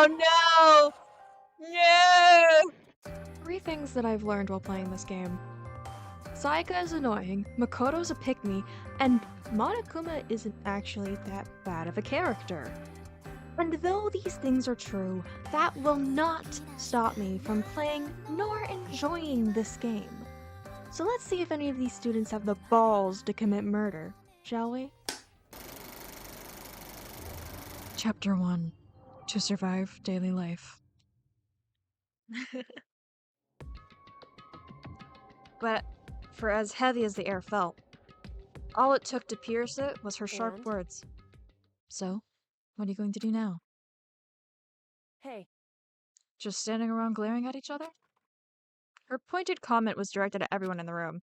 Oh no! No! 3 things that I've learned while playing this game. Sayaka is annoying, Makoto's a pick-me, and Monokuma isn't actually that bad of a character. And though these things are true, that will not stop me from playing nor enjoying this game. So let's see if any of these students have the balls to commit murder, shall we? Chapter 1. To survive daily life. But for as heavy as the air felt, all it took to pierce it was her sharp words. So, what are you going to do now? Hey. Just standing around glaring at each other? Her pointed comment was directed at everyone in the room.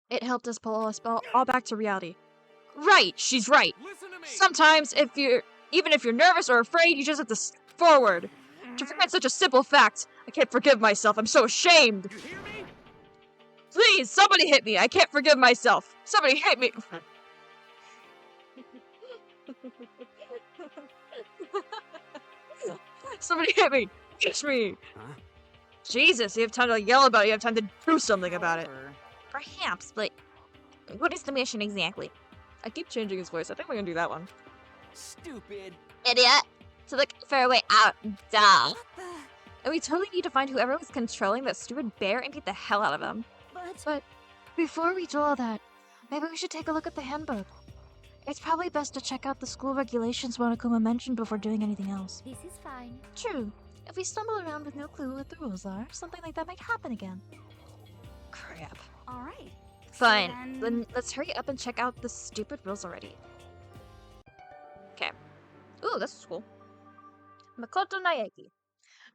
It helped us pull us all back to reality. Right, she's right. Sometimes, even if you're nervous or afraid, you just have to step forward. To forget such a simple fact, I can't forgive myself. I'm so ashamed. You hear me? Please, somebody hit me. I can't forgive myself. Somebody hit me. Somebody hit me. Kiss me. Huh? Jesus, you have time to yell about it. You have time to do something about it. Perhaps, but what is the mission exactly? I keep changing his voice. I think we're gonna do that one. Stupid. Idiot! To look for a way out, duh. And we totally need to find whoever was controlling that stupid bear and beat the hell out of him. But before we do all that, maybe we should take a look at the handbook. It's probably best to check out the school regulations Monokuma mentioned before doing anything else. This is fine. True. If we stumble around with no clue what the rules are, something like that might happen again. Crap. Alright. Fine. Then let's hurry up and check out the stupid rules already. Okay. Ooh, this is cool. Makoto Naeki.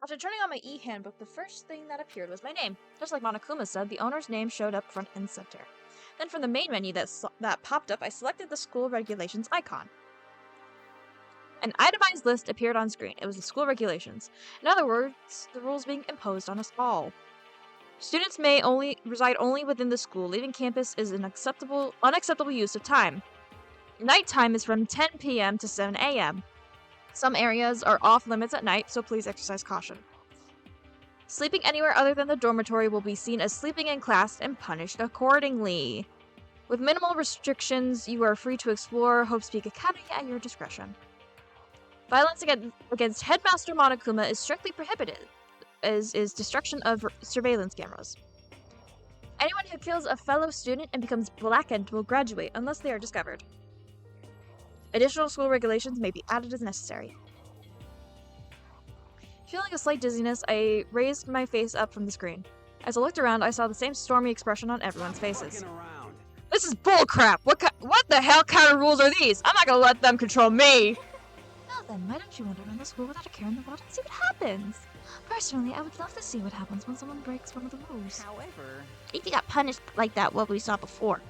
After turning on my e-handbook, the first thing that appeared was my name. Just like Monokuma said, the owner's name showed up front and center. Then from the main menu that popped up, I selected the school regulations icon. An itemized list appeared on screen. It was the school regulations. In other words, the rules being imposed on us all. Students may reside only within the school. Leaving campus is an unacceptable use of time. Nighttime is from 10 p.m. to 7 a.m. Some areas are off limits at night, so please exercise caution. Sleeping anywhere other than the dormitory will be seen as sleeping in class and punished accordingly. With minimal restrictions, you are free to explore Hope's Peak Academy at your discretion. Violence against Headmaster Monokuma is strictly prohibited, as is destruction of surveillance cameras. Anyone who kills a fellow student and becomes blackened will graduate unless they are discovered. Additional school regulations may be added as necessary. Feeling a slight dizziness, I raised my face up from the screen. As I looked around, I saw the same stormy expression on everyone's faces. This is bullcrap! What the hell kind of rules are these? I'm not gonna let them control me! Well then, why don't you wander around the school without a care in the world and see what happens? Personally, I would love to see what happens when someone breaks one of the rules. However, If he got punished like that, what we saw before,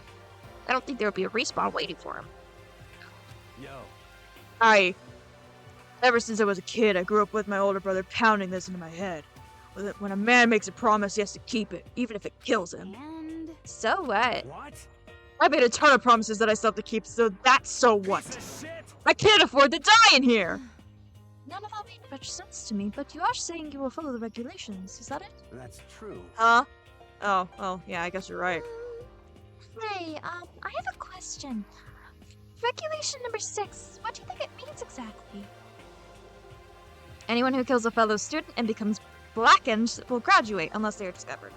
I don't think there would be a respawn waiting for him. yo. Ever since I was a kid, I grew up with my older brother pounding this into my head. When a man makes a promise, he has to keep it, even if it kills him. And So what? What? I made a ton of promises that I still have to keep, so that's so what? Piece of shit. I can't afford to die in here! None of that made much sense to me, but you are saying you will follow the regulations, is that it? That's true. Huh? Oh, well, yeah, I guess you're right. hey, I have a question. Regulation number 6, what do you think it means exactly? Anyone who kills a fellow student and becomes blackened will graduate unless they are discovered.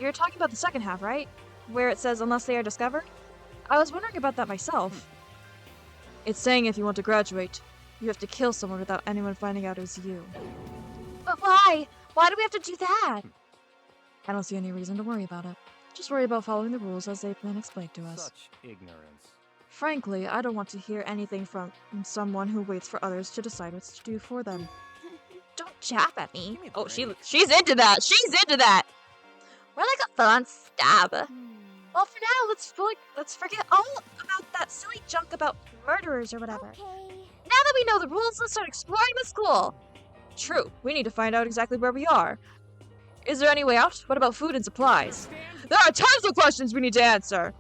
You're talking about the second half, right? Where it says unless they are discovered? I was wondering about that myself. It's saying if you want to graduate, you have to kill someone without anyone finding out it was you. But why? Why do we have to do that? I don't see any reason to worry about it. Just worry about following the rules as they've been explained to us. Such ignorance. Frankly, I don't want to hear anything from someone who waits for others to decide what to do for them. Don't jab at me. Give me a Oh, break. she's into that! She's into that! We're like a full-on stab. Well, for now, let's forget all about that silly junk about murderers or whatever. Okay. Now that we know the rules, let's start exploring the school. True, we need to find out exactly where we are. Is there any way out? What about food and supplies? Understand? There are tons of questions we need to answer!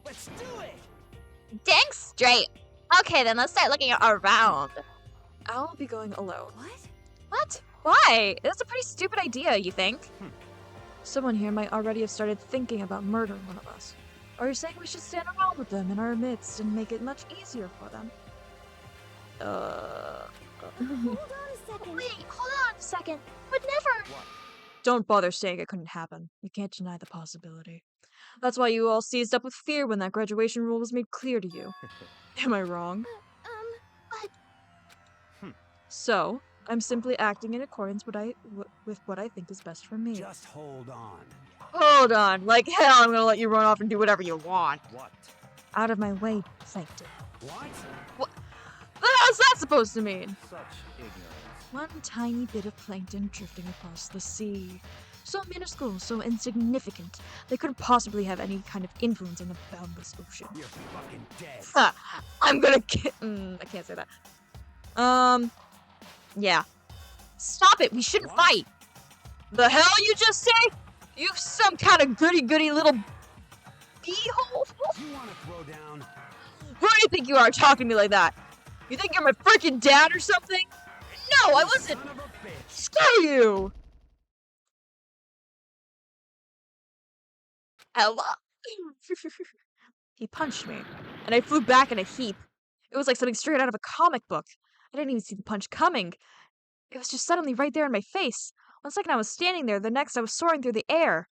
Let's do it. Dang straight. Okay, then let's start looking around. I'll be going alone. What? What? Why? That's a pretty stupid idea, you think? Hmm. Someone here might already have started thinking about murdering one of us. Or you're saying we should stand around with them in our midst and make it much easier for them? Hold on a second. Wait, hold on a second. Would never. What? Don't bother saying it couldn't happen. You can't deny the possibility. That's why you all seized up with fear when that graduation rule was made clear to you. Am I wrong? But So, I'm simply acting in accordance with what I think is best for me. Just hold on. Hold on, like hell I'm gonna let you run off and do whatever you want. What? Out of my way, Plankton. What? What the hell's that supposed to mean? Such ignorance. One tiny bit of plankton drifting across the sea. So minuscule, so insignificant, they couldn't possibly have any kind of influence on the boundless ocean. You're fucking dead. Ha! I'm gonna I can't say that. Yeah. Stop it, we shouldn't What? fight! The hell you just say? You some kind of goody-goody little beehole? You want to throw down? Who do you think you are talking to me like that? You think you're my freaking dad or something? No, I wasn't! Son of a bitch. Screw you! Ella. He punched me, and I flew back in a heap. It was like something straight out of a comic book. I didn't even see the punch coming. It was just suddenly right there in my face. One second I was standing there, the next I was soaring through the air.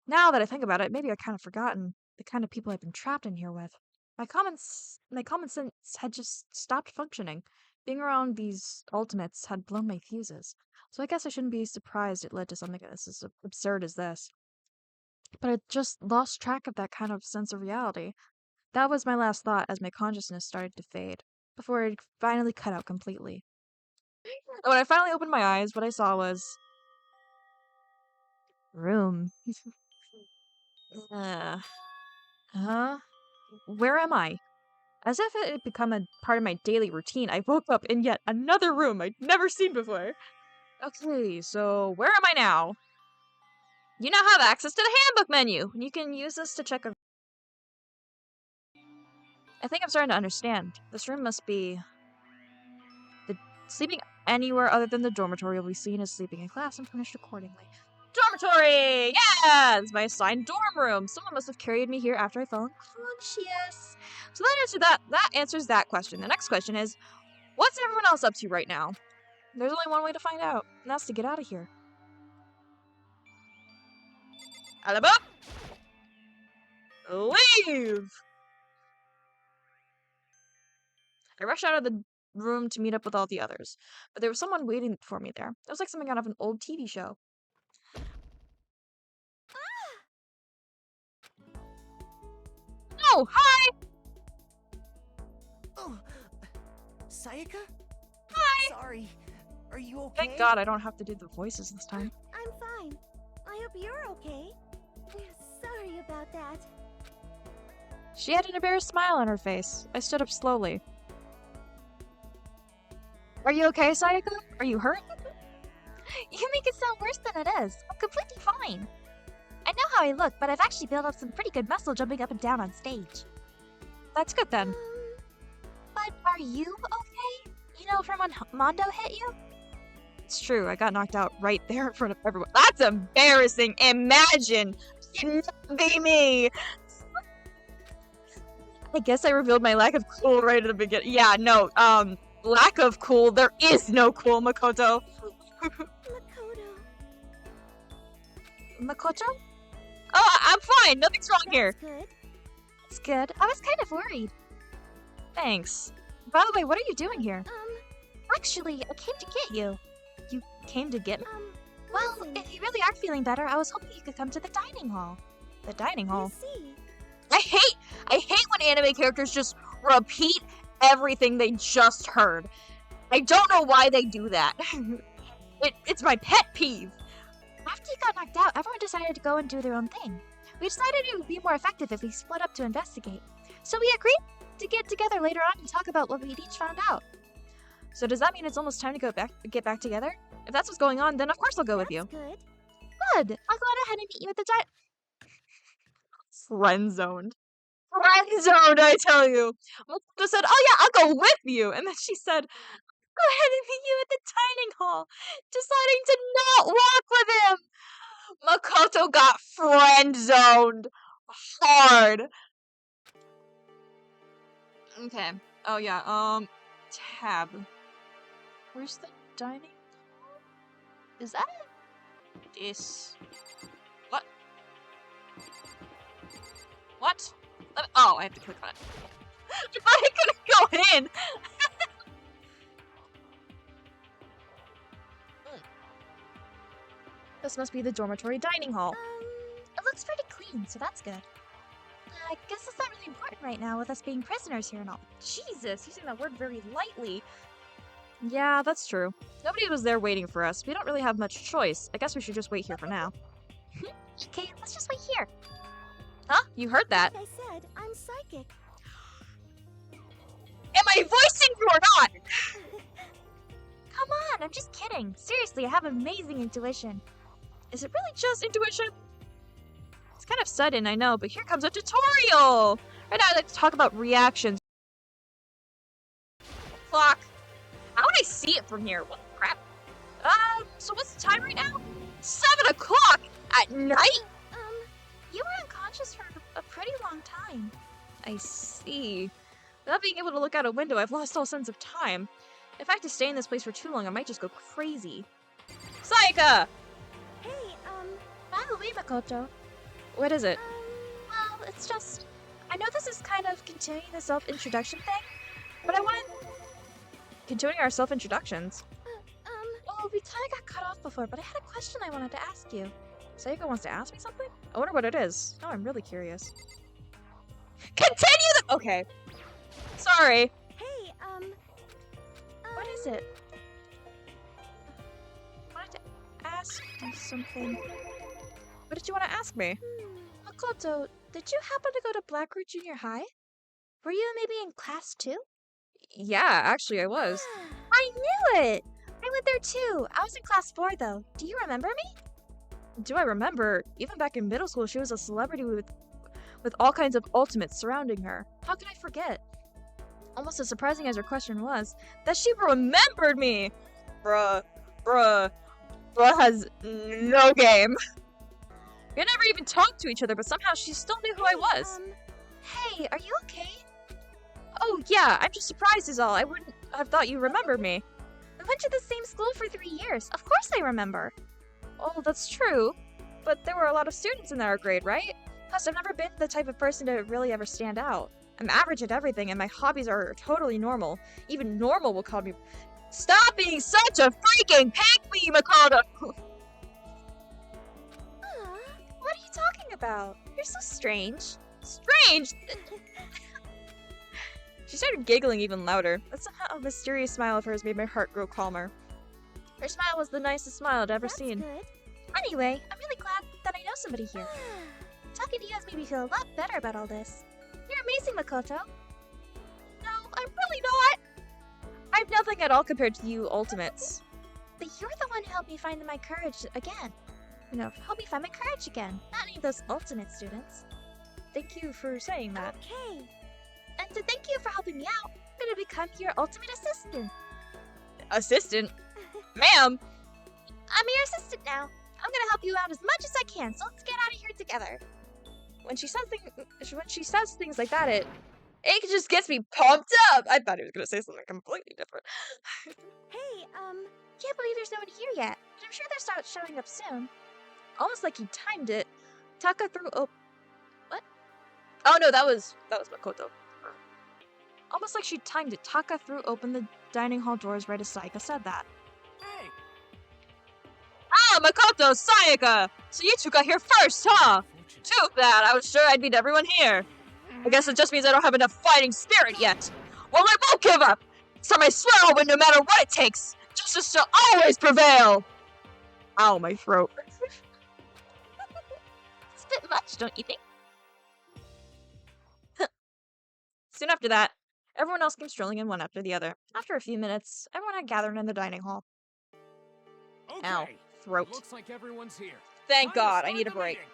Now that I think about it, maybe I kind of forgotten the kind of people I've been trapped in here with. My common sense had just stopped functioning. Being around these ultimates had blown my fuses. So I guess I shouldn't be surprised it led to something as absurd as this. But I just lost track of that kind of sense of reality. That was my last thought as my consciousness started to fade, before it finally cut out completely. And when I finally opened my eyes, what I saw was... room. Huh? Where am I? As if it had become a part of my daily routine, I woke up in yet another room I'd never seen before. Okay, so where am I now? You now have access to the handbook menu, and you can use this to check a... I think I'm starting to understand. This room must be... Sleeping anywhere other than the dormitory will be seen as sleeping in class and punished accordingly. Dormitory! Yeah! It's my assigned dorm room. Someone must have carried me here after I fell unconscious. So that answers that question. The next question is, what's everyone else up to right now? There's only one way to find out, and that's to get out of here. Alaba! Leave! I rushed out of the room to meet up with all the others, but there was someone waiting for me there. It was like something out of an old TV show. Oh, hi! Oh, Sayaka? Hi! Sorry. Are you okay? Thank God I don't have to do the voices this time. I'm fine. I hope you're okay. Sorry about that. She had an embarrassed smile on her face. I stood up slowly. Are you okay, Sayaka? Are you hurt? You make it sound worse than it is. I'm completely fine. I know how I look, but I've actually built up some pretty good muscle jumping up and down on stage. That's good then. But are you okay? You know, from when Mondo hit you? It's true, I got knocked out right there in front of everyone. That's embarrassing! Imagine! You not be me! I guess I revealed my lack of cool right at the beginning. Yeah, no, lack of cool. There is no cool, Makoto. Makoto? Oh, I'm fine. Nothing's wrong here. Good. It's good. I was kind of worried. Thanks. By the way, what are you doing here? Actually, I came to get you. You came to get me? Well, if you really are feeling better, I was hoping you could come to the dining hall. The dining hall? See. I hate when anime characters just repeat everything they just heard. I don't know why they do that. It's my pet peeve. After you got knocked out, everyone decided to go and do their own thing. We decided it would be more effective if we split up to investigate. So we agreed to get together later on and talk about what we'd each found out. So does that mean it's almost time to get back together? If that's what's going on, then of course I'll go with you. Good. Good. I'll go ahead and meet you at the Friend zoned. Friend zoned, I tell you. Makoto said, "Oh yeah, I'll go with you," and then she said, go ahead and meet you at the dining hall, deciding to not walk with him. Makoto got friend-zoned hard. Okay. Oh yeah. Tab. Where's the dining hall? Is that it? This. What? What? Oh, I have to click on it. I thought I couldn't go in. This must be the dormitory dining hall. It looks pretty clean, so that's good. I guess that's not really important right now with us being prisoners here and all. Jesus, using that word very lightly. Yeah, that's true. Nobody was there waiting for us. We don't really have much choice. I guess we should just wait here for now. Okay, let's just wait here. Huh? You heard that? Like I said, I'm psychic. Am I voicing you or not? Come on, I'm just kidding. Seriously, I have amazing intuition. Is it really just intuition? It's kind of sudden, I know, but here comes a tutorial! Right now I'd like to talk about reactions. Clock. How would I see it from here? What the crap? So what's the time right now? 7 o'clock at night? You were unconscious for a pretty long time. I see. Without being able to look out a window, I've lost all sense of time. If I have to stay in this place for too long, I might just go crazy. Sayaka! Hey, By the way, Makoto, What is it? well, it's just... I know this is kind of continuing the self-introduction thing, but I want to... Continuing our self-introductions. Well, we kind of got cut off before, but I had a question I wanted to ask you. Sayaka wants to ask me something? I wonder what it is. Now I'm really curious. Continue the- Okay. Sorry. hey, What is it? I wanted to ask you something. What did you want to ask me? Makoto, did you happen to go to Blackroot Junior High? Were you maybe in class 2? Yeah, actually I was. I knew it! I went there too. I was in class 4 though. Do you remember me? Do I remember? Even back in middle school, she was a celebrity with all kinds of ultimates surrounding her. How could I forget? Almost as surprising as her question was, that she remembered me! Bruh has no game. We never even talked to each other, but somehow she still knew who I was. Hey, are you okay? Oh yeah, I'm just surprised is all. I wouldn't have thought you remembered me. We went to the same school for 3 years. Of course I remember. Oh, that's true. But there were a lot of students in our grade, right? Plus, I've never been the type of person to really ever stand out. I'm average at everything, and my hobbies are totally normal. Even normal will call me... Stop being such a freaking pick-me, Makoto! What are you talking about? You're so strange. Strange! She started giggling even louder. That somehow mysterious smile of hers made my heart grow calmer. Her smile was the nicest smile I'd ever that's seen. good. Anyway, I'm really glad that I know somebody here. Talking to you has made me feel a lot better about all this. You're amazing, Makoto. No, I'm really not! I've nothing at all compared to you ultimates. But you're the one who helped me find my courage again. You know, help me find my courage again. Not any of those ultimate students. Thank you for saying that. Okay. And to thank you for helping me out, I'm gonna become your ultimate assistant. Assistant? Ma'am! I'm your assistant now. I'm gonna help you out as much as I can, so let's get out of here together. When she says things like that, it just gets me pumped up. I thought he was gonna say something completely different. Hey, Can't believe there's no one here yet, but I'm sure they'll start showing up soon. Almost like he timed it. Taka threw what? Oh no, that was Makoto. Almost like she timed it. Taka threw open the dining hall doors right as Sayaka said that. Hey! Ah, Makoto, Sayaka! So you two got here first, huh? Too bad. I was sure I'd beat everyone here. I guess it just means I don't have enough fighting spirit yet. Well, I won't give up. This time I swear I'll win no matter what it takes. Justice shall always prevail. Ow, my throat. It's a bit much, don't you think? Soon after that, everyone else came strolling in one after the other. After a few minutes, everyone had gathered in the dining hall. Okay. Ow, throat. Looks like everyone's here. Thank Time to God, I start need a the break. meeting.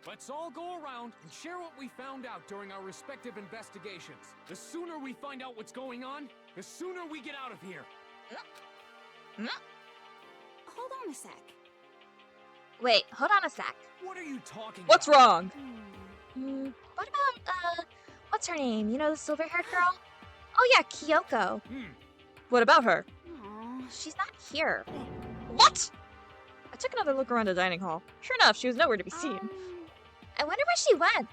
Let's all go around and share what we found out during our respective investigations. The sooner we find out what's going on, The sooner we get out of here. Hold on a sec. Wait, hold on a sec. What are you talking What's about? wrong? What about, what's her name? You know, the silver-haired girl? Oh yeah, Kyoko. What about her? Aw. She's not here. What? I took another look around the dining hall. Sure enough, she was nowhere to be seen. I wonder where she went.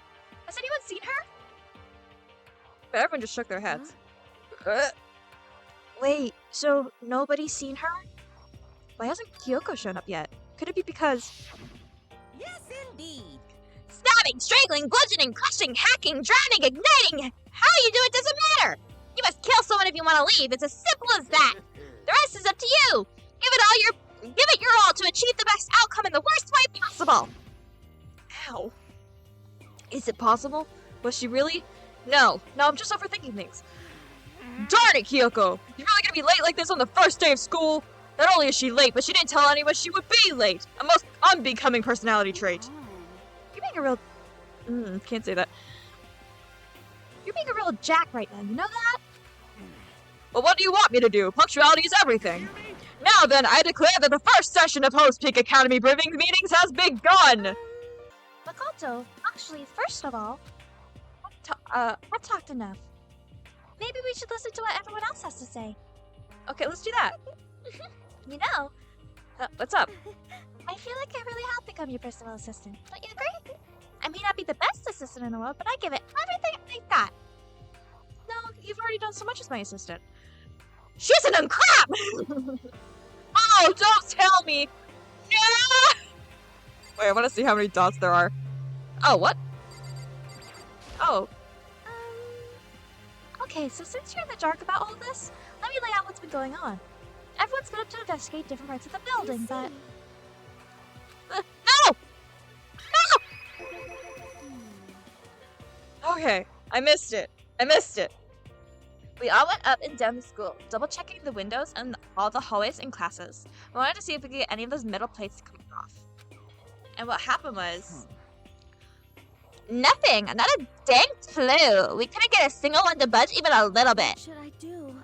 Has anyone seen her? But everyone just shook their heads. Wait, so nobody's seen her? Why hasn't Kyoko shown up yet? Could it be because... Yes, indeed. Stabbing, strangling, bludgeoning, crushing, hacking, drowning, igniting. How you do it doesn't matter. You must kill someone if you want to leave. It's as simple as that. The rest is up to you. Give it your all to achieve the best outcome in the worst way possible. Ow. Is it possible? Was she really? No, I'm just overthinking things. Darn it, Kyoko! You're really gonna be late like this on the first day of school? Not only is she late, but she didn't tell anyone she would be late. A most unbecoming personality trait. You're being a real... Can't say that. You're being a real jack right now, you know that? Well, what do you want me to do? Punctuality is everything. Now then, I declare that the first session of Host Peak Academy briefing meetings has begun! Makoto, actually, first of all, I've talked enough. Maybe we should listen to what everyone else has to say. Okay, let's do that. You know, What's up? I feel like I really have become your personal assistant. Don't you agree? I may not be the best assistant in the world, but I give it everything I've got. No, you've already done so much as my assistant. She's an crap. Oh, don't tell me! No! Wait, I want to see how many dots there are. Oh, what? Oh, Okay, so since you're in the dark about all this, let me lay out what's been going on. Everyone's been up to investigate different parts of the building, but... no! Okay, I missed it. We all went up and down the school, double-checking the windows and all the hallways and classes. We wanted to see if we could get any of those metal plates coming off. And what happened was... Nothing. Not a dang clue. We couldn't get a single one to budge even a little bit. What should I do?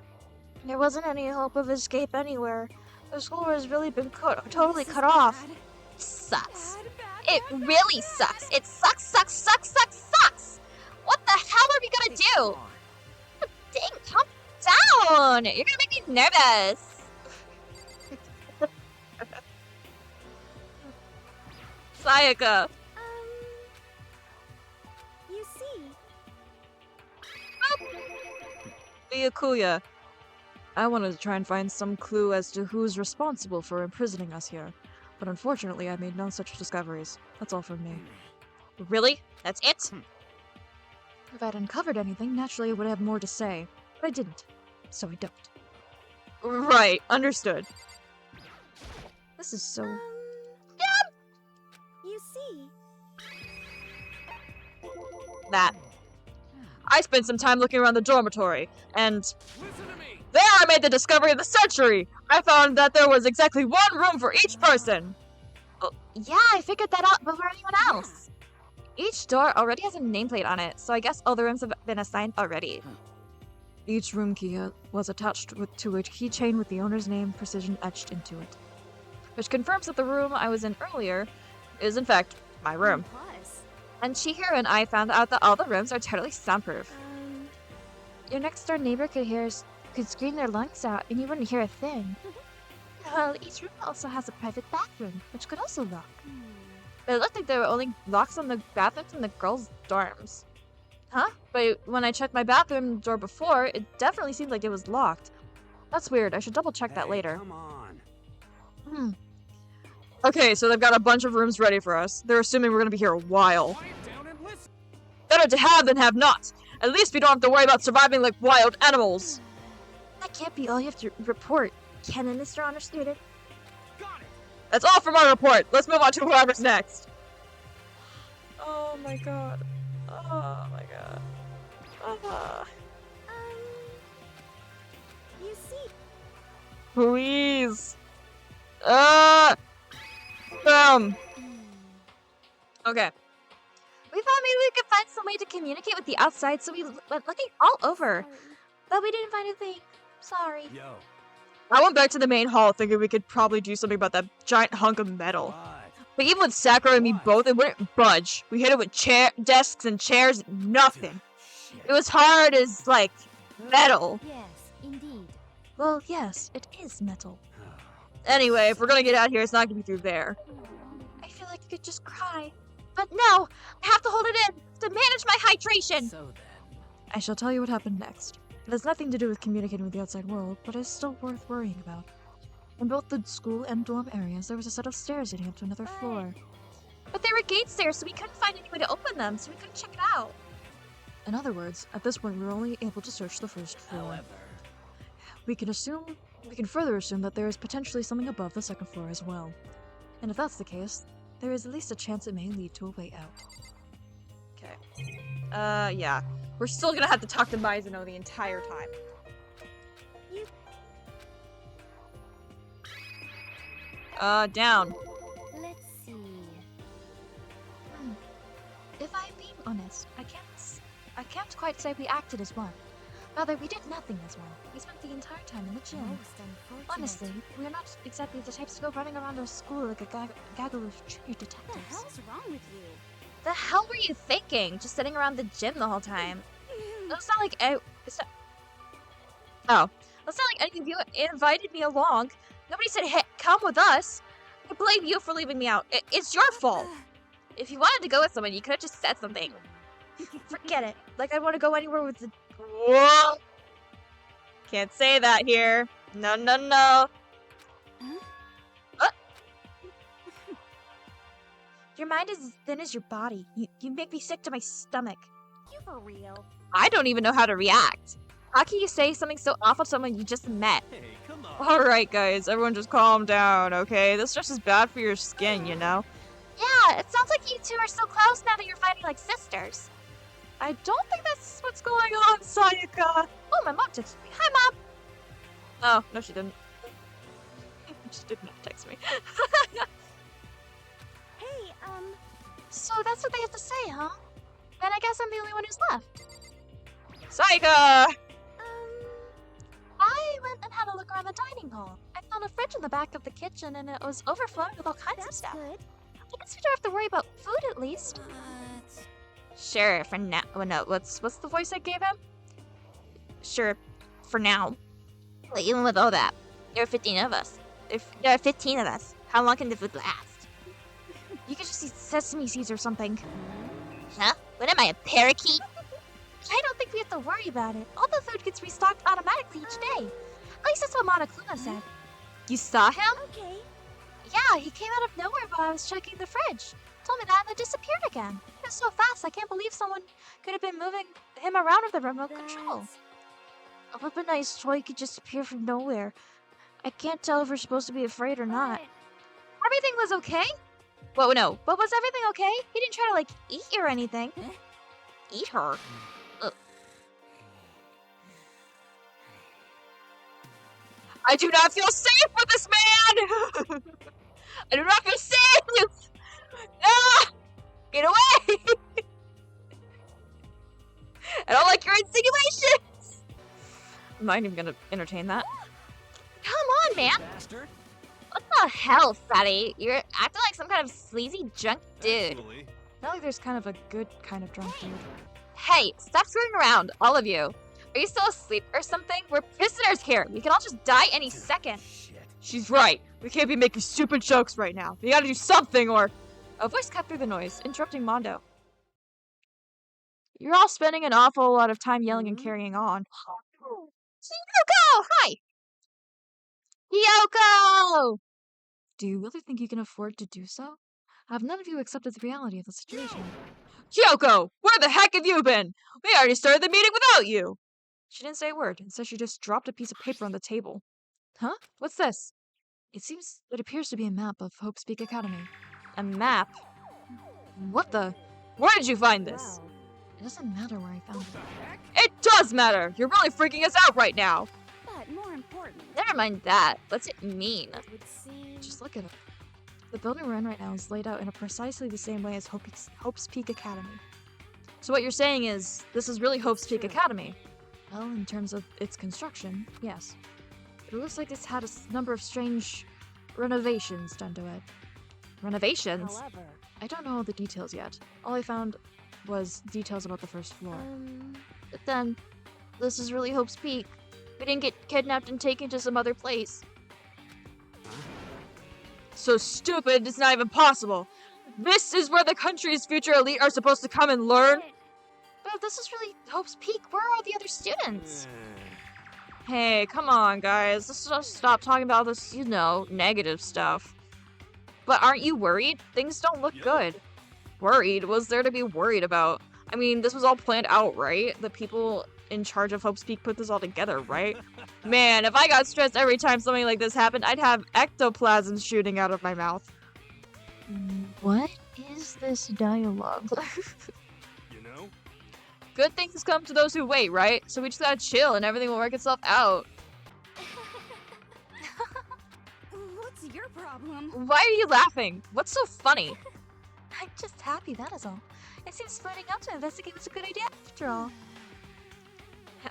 There wasn't any hope of escape anywhere. The school has really been totally This is cut off. bad. Sucks. Bad, It really sucks. It sucks. What the hell are we gonna do? Dang, calm down. You're gonna make me nervous. Sayaka! You see, Miyukuya. I wanted to try and find some clue as to who's responsible for imprisoning us here. But unfortunately, I made no such discoveries. That's all from me. Really? That's it? If I'd uncovered anything, naturally I would have more to say. But I didn't. So I don't. Right, understood. This is so... you see. That. I spent some time looking around the dormitory, and Listen to me. there I made the discovery of the century! I found that there was exactly one room for each person! Yeah, I figured that out before anyone else. Each door already has a nameplate on it, so I guess all the rooms have been assigned already. Each room key was attached to a keychain with the owner's name precision etched into it. Which confirms that the room I was in earlier is in fact my room. Plus, And Chihiro and I found out that all the rooms are totally soundproof. Your next door neighbor could scream their lungs out and you wouldn't hear a thing. Well, each room also has a private bathroom, which could also lock. But it looked like there were only locks on the bathrooms in the girls' dorms. Huh? But when I checked my bathroom door before, it definitely seemed like it was locked. That's weird. I should double check that Hey, later. Come on. Okay, so they've got a bunch of rooms ready for us. They're assuming we're gonna be here a while. Quiet down and listen. Better to have than have not. At least we don't have to worry about surviving like wild animals. That can't be all you have to report, can it, Mr. Honor Student? Got it. That's all from our report. Let's move on to whoever's next. Oh my god. Oh my god. you see. Please. Okay. We thought maybe we could find some way to communicate with the outside, so we went looking all over. Sorry. But we didn't find anything. Sorry. Yo. I went back to the main hall thinking we could probably do something about that giant hunk of metal. What? But even with Sakura and me both, it wouldn't budge. We hit it with desks and chairs, nothing. Shit. It was hard as, like, metal. Yes, indeed. Well, yes, it is metal. Anyway, if we're gonna get out here, it's not gonna be through there. I feel like I could just cry. But no, I have to hold it in to manage my hydration. So then. I shall tell you what happened next. It has nothing to do with communicating with the outside world, but is still worth worrying about. In both the school and dorm areas, there was a set of stairs leading up to another floor. But there were gates there, so we couldn't find any way to open them, so we couldn't check it out. In other words, at this point, we were only able to search the first floor. However. We can further assume that there is potentially something above the second floor as well. And if that's the case, there is at least a chance it may lead to a way out. Okay. Yeah. We're still gonna have to talk to Mizuno the entire time. Down. Let's see. If I'm being honest, I can't quite say we acted as one. Rather, we did nothing as one. We spent the entire time in the gym. Most unfortunate. Honestly, we're not exactly the types to go running around our school like a gaggle of junior What the detectives. hell's wrong with you? The hell were you thinking? Just sitting around the gym the whole time. It's not like it's not like any of you invited me along. Nobody said, "Hey, come with us." I blame you for leaving me out. It's your fault. If you wanted to go with someone, you could have just said something. Forget it. Like I want to go anywhere with the. Whoa! Can't say that here. No, no, no. Your mind is as thin as your body. You make me sick to my stomach. You for real? I don't even know how to react. How can you say something so awful to someone you just met? Hey, come on. Alright, guys, everyone just calm down, okay? This stuff is bad for your skin, you know? Yeah, it sounds like you two are so close now that you're fighting like sisters. I don't think that's what's going on, Sayaka! Oh, my mom texted me. Hi, Mom. Oh, no, she didn't. She did not text me. Hey, So that's what they have to say, huh? Then I guess I'm the only one who's left. Sayaka! I went and had a look around the dining hall. I found a fridge in the back of the kitchen and it was overflowing with all kinds of that's stuff. good. I guess we don't have to worry about food at least. Sure, for now. Oh, no, what's the voice I gave him? Sure, for now. But even with all that, there are 15 of us. There are 15 of us. How long can the food last? You could just eat sesame seeds or something. Huh? What am I, a parakeet? I don't think we have to worry about it. All the food gets restocked automatically each day. At least that's what Monokuma said. You saw him? Okay. Yeah, he came out of nowhere while I was checking the fridge. Told me that and then disappeared again. It was so fast, I can't believe someone could have been moving him around with a remote control. It would have been nice Troy could just appear from nowhere. I can't tell if we're supposed to be afraid or not. Everything was okay? Well, no. But was everything okay? He didn't try to, like, eat you or anything. Eat her? Ugh. I do not feel safe with this man! I do not feel safe! Ah! Get away! I don't like your insinuations! I'm not even gonna entertain that. Come on, man! Bastard. What the hell, fatty? You're acting like some kind of sleazy drunk dude. Actually, Not like there's kind of a good kind of drunk dude. Hey, stop screwing around, all of you. Are you still asleep or something? We're prisoners here. We can all just die any second. shit. She's right. We can't be making stupid jokes right now. We gotta do something or... A voice cut through the noise, interrupting Mondo. You're all spending an awful lot of time yelling and carrying on. Kyoko! Hi! Kyoko! Do you really think you can afford to do so? Have none of you accepted the reality of the situation? Kyoko, where the heck have you been? We already started the meeting without you. She didn't say a word. Instead, she just dropped a piece of paper on the table. Huh? What's this? It appears to be a map of Hope's Peak Academy. A map? What the? Where did you find this? Wow. It doesn't matter where I found it. It does matter. You're really freaking us out right now. But more important, Never mind that. What's it mean? it would seem. Just look at it. The building we're in right now is laid out in precisely the same way as Hope's Peak Academy. So what you're saying is, this is really Hope's Peak True. Academy. Well, in terms of its construction, yes. It looks like it's had a number of strange renovations done to it. Renovations? However, I don't know all the details yet. All I found was details about the first floor. But then, this is really Hope's Peak. We didn't get kidnapped and taken to some other place. So stupid, it's not even possible. This is where the country's future elite are supposed to come and learn? But if this is really Hope's Peak, where are all the other students? Hey, come on, guys. Let's just stop talking about this, negative stuff. But aren't you worried? Things don't look good. Worried? What's there to be worried about? I mean, this was all planned out, right? The people in charge of Hope's Peak put this all together, right? Man, if I got stressed every time something like this happened, I'd have ectoplasm shooting out of my mouth. What is this dialogue? You know? Good things come to those who wait, right? So we just gotta chill and everything will work itself out. what's your problem? Why are you laughing? What's so funny? I'm just happy, that is all. It seems splitting out to investigate was a good idea after all.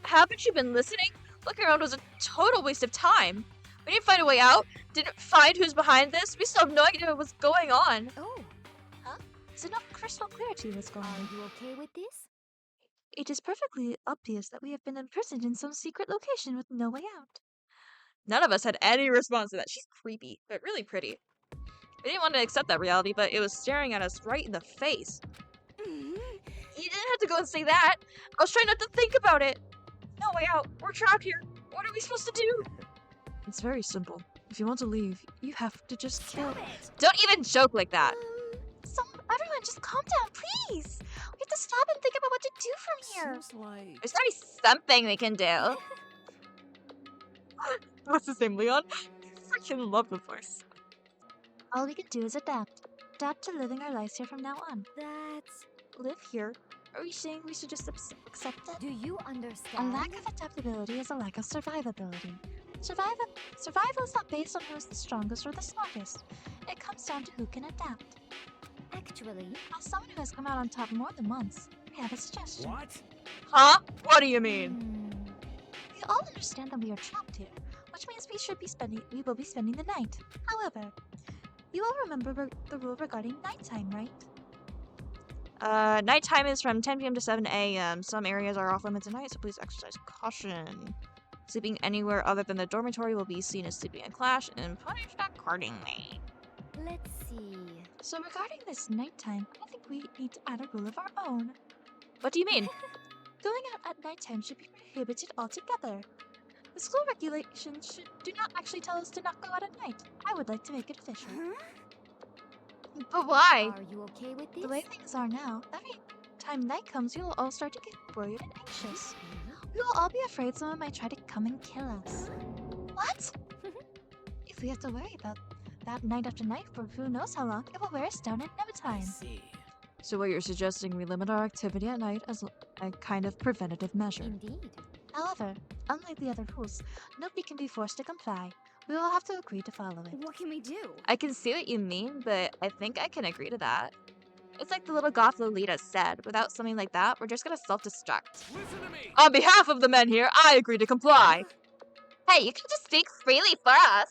Haven't you been listening? Looking around was a total waste of time. We didn't find a way out, didn't find who's behind this. We still have no idea what's going on. Oh, Is it not crystal clear to you what's going are on? you okay with this? It is perfectly obvious that we have been imprisoned in some secret location with no way out. None of us had any response to that. She's creepy, but really pretty. We didn't want to accept that reality, but it was staring at us right in the face. Mhm. You didn't have to go and say that. I was trying not to think about it. No way out. We're trapped here. What are we supposed to do? It's very simple. If you want to leave, you have to just kill. Stop it! Don't even joke like that. Everyone, just calm down, please! We have to stop and think about what to do from here. Seems like There's gotta be something we can do. What's his name, Leon? I freaking love the voice. All we can do is adapt. Adapt to living our lives here from now on. That's... Live here? Are we saying we should just accept it? Do you A understand? lack of adaptability is a lack of survivability. Survival is not based on who is the strongest or the smartest. It comes down to who can adapt. Actually, As someone who has come out on top more than once, I have a suggestion. what? Huh? What do you mean? We all understand that we are trapped here, which means we will be spending the night. However, you all remember the rule regarding nighttime, right? Nighttime is from 10 p.m. to 7 a.m. Some areas are off limits at night, so please exercise caution. Sleeping anywhere other than the dormitory will be seen as sleeping in class and punished accordingly. let's see. So regarding this nighttime, I think we need to add a rule of our own. What do you mean? Going out at nighttime should be prohibited altogether. The school regulations do not actually tell us to not go out at night. I would like to make it official. Huh? But why? Are you okay with this? The way things are now, every time night comes, we will all start to get worried and anxious. We will all be afraid someone might try to come and kill us. What? If we have to worry about that night after night for who knows how long, it will wear us down in no time. See. So what you're suggesting, we limit our activity at night as a kind of preventative measure. Indeed. However, unlike the other rules, nobody can be forced to comply. We will have to agree to follow it. What can we do? I can see what you mean, but I think I can agree to that. It's like the little goth Lolita said, without something like that, we're just gonna self-destruct. Listen to me. On behalf of the men here, I agree to comply. Hey, you can just speak freely for us.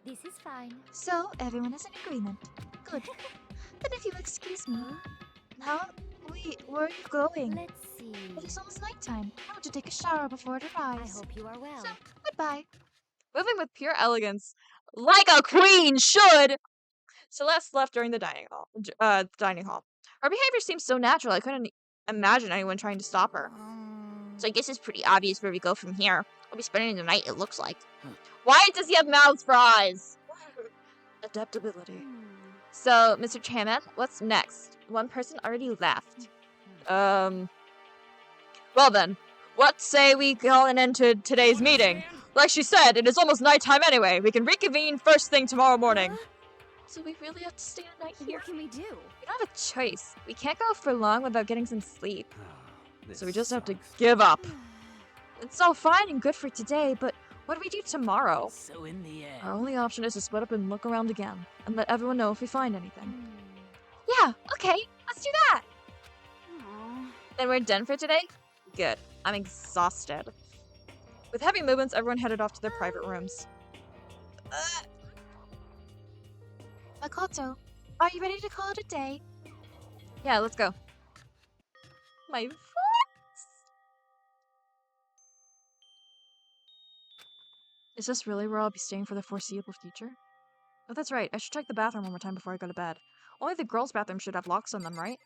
This is fine. So, everyone is in agreement. Good. Then if you excuse me, where are you going? Let's see. It is almost nighttime. I want to take a shower before it I arrives. hope you are well. So, goodbye. Moving with pure elegance, like a queen should. Celeste left during the dining hall. Her behavior seems so natural, I couldn't imagine anyone trying to stop her. So I guess it's pretty obvious where we go from here. We'll be spending the night, it looks like. Why does he have mouths for eyes? Adaptability. So, Mr. Chairman, what's next? One person already left. Well then, what say we call an end to today's meeting? Like she said, it is almost nighttime anyway. We can reconvene first thing tomorrow morning. So we really have to stay the night here? What can we do? We don't have a choice. We can't go for long without getting some sleep. So we just have to Give up. It's all fine and good for today, but what do we do tomorrow? So in the end. Our only option is to split up and look around again, and let everyone know if we find anything. Yeah, okay, let's do that. Aw. Then we're done for today? Good. I'm exhausted. With heavy movements, everyone headed off to their private rooms. Makoto, are you ready to call it a day? Yeah, let's go. My voice! Is this really where I'll be staying for the foreseeable future? Oh, that's right. I should check the bathroom one more time before I go to bed. Only the girls' bathroom should have locks on them, right?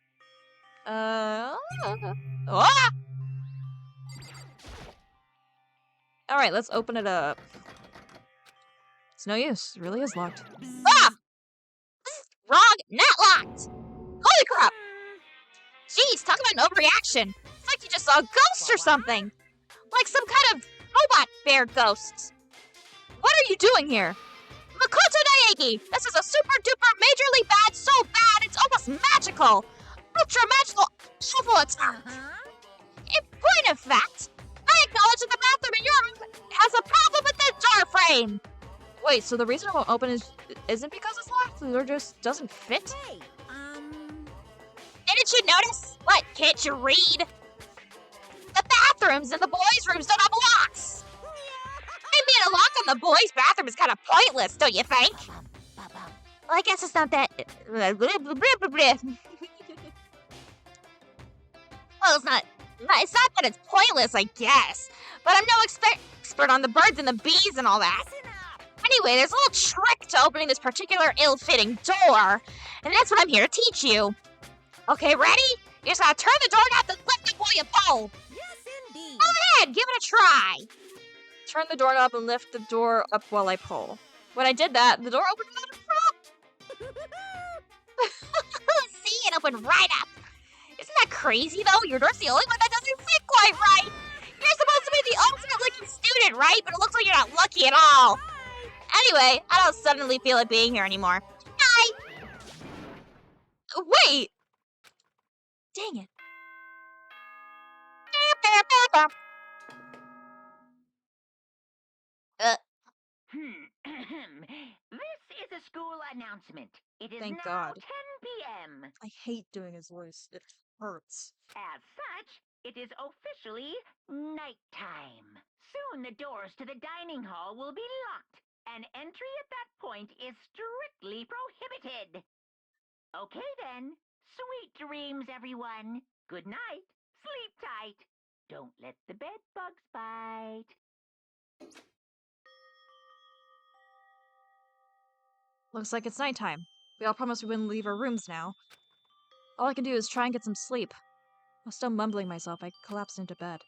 Ah! Alright, let's open it up. It's no use. It really is locked. Ah! Wrong! Not locked! Holy crap! Jeez, talk about an overreaction. It's like you just saw a ghost or something. Like some kind of robot bear ghost. What are you doing here? Makoto Naegi! This is a super duper majorly bad, so bad it's almost magical! Ultra magical awful attack! In point of fact, I acknowledge that the bathroom in your room has a problem with the door frame! Wait, so the reason it won't open isn't because it's locked, or just doesn't fit? Hey, Didn't you notice? What, can't you read? The bathrooms in the boys' rooms don't have locks! Maybe a lock on the boys' bathroom is kind of pointless, don't you think? Well, I guess it's not that... Well, it's not that it's pointless, I guess. But I'm no expert on the birds and the bees and all that. Anyway, there's a little trick to opening this particular ill-fitting door. And that's what I'm here to teach you. Okay, ready? You just gotta turn the doorknob and lift it while you pull. yes, indeed. Go ahead, give it a try. Turn the doorknob and lift the door up while I pull. When I did that, the door opened right up. See, it opened right up. Isn't that crazy, though? Your door's the only one that doesn't fit quite right. You're supposed to be the ultimate lucky student, right? But it looks like you're not lucky at all. Anyway, I don't suddenly feel like being here anymore. Bye. Wait! Dang it. This is a school announcement. It is Thank now God. 10 p.m. I hate doing his voice. It hurts. As such, it is officially nighttime. Soon the doors to the dining hall will be locked, and entry at that point is strictly prohibited. Okay then. Sweet dreams, everyone. Good night. Sleep tight. Don't let the bed bugs bite. Looks like it's nighttime. We all promised we wouldn't leave our rooms now. All I can do is try and get some sleep. While still mumbling myself, I collapsed into bed.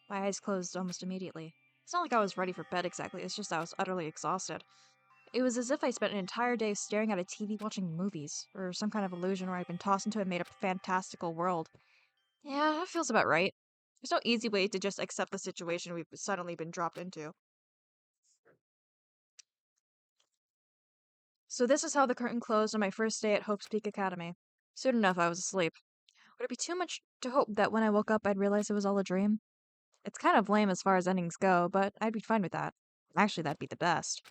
My eyes closed almost immediately. It's not like I was ready for bed exactly, it's just I was utterly exhausted. It was as if I spent an entire day staring at a TV watching movies, or some kind of illusion where I'd been tossed into a made-up fantastical world. Yeah, that feels about right. There's no easy way to just accept the situation we've suddenly been dropped into. So this is how the curtain closed on my first day at Hope's Peak Academy. Soon enough, I was asleep. Would it be too much to hope that when I woke up I'd realize it was all a dream? It's kind of lame as far as endings go, but I'd be fine with that. Actually, that'd be the best.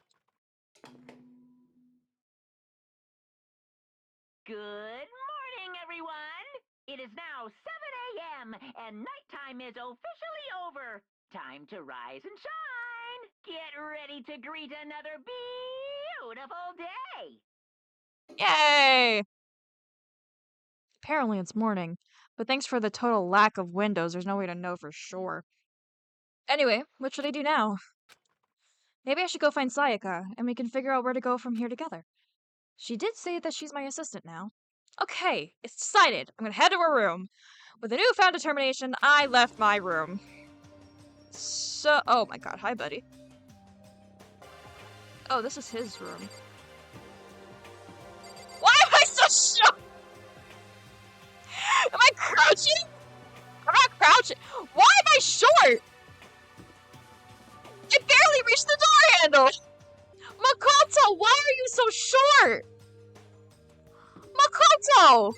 Good morning, everyone! It is now 7 a.m., and nighttime is officially over. Time to rise and shine! Get ready to greet another beautiful day! Yay! Apparently it's morning, but thanks for the total lack of windows, there's no way to know for sure. Anyway, what should I do now? Maybe I should go find Sayaka, and we can figure out where to go from here together. She did say that she's my assistant now. Okay, it's decided. I'm gonna head to her room. With a newfound determination, I left my room. So, oh my god, hi buddy. Oh, this is his room. Why am I so short? Am I crouching? I'm not crouching. Why am I short? I barely reached the door handle. Makoto, why are you so short? Makoto!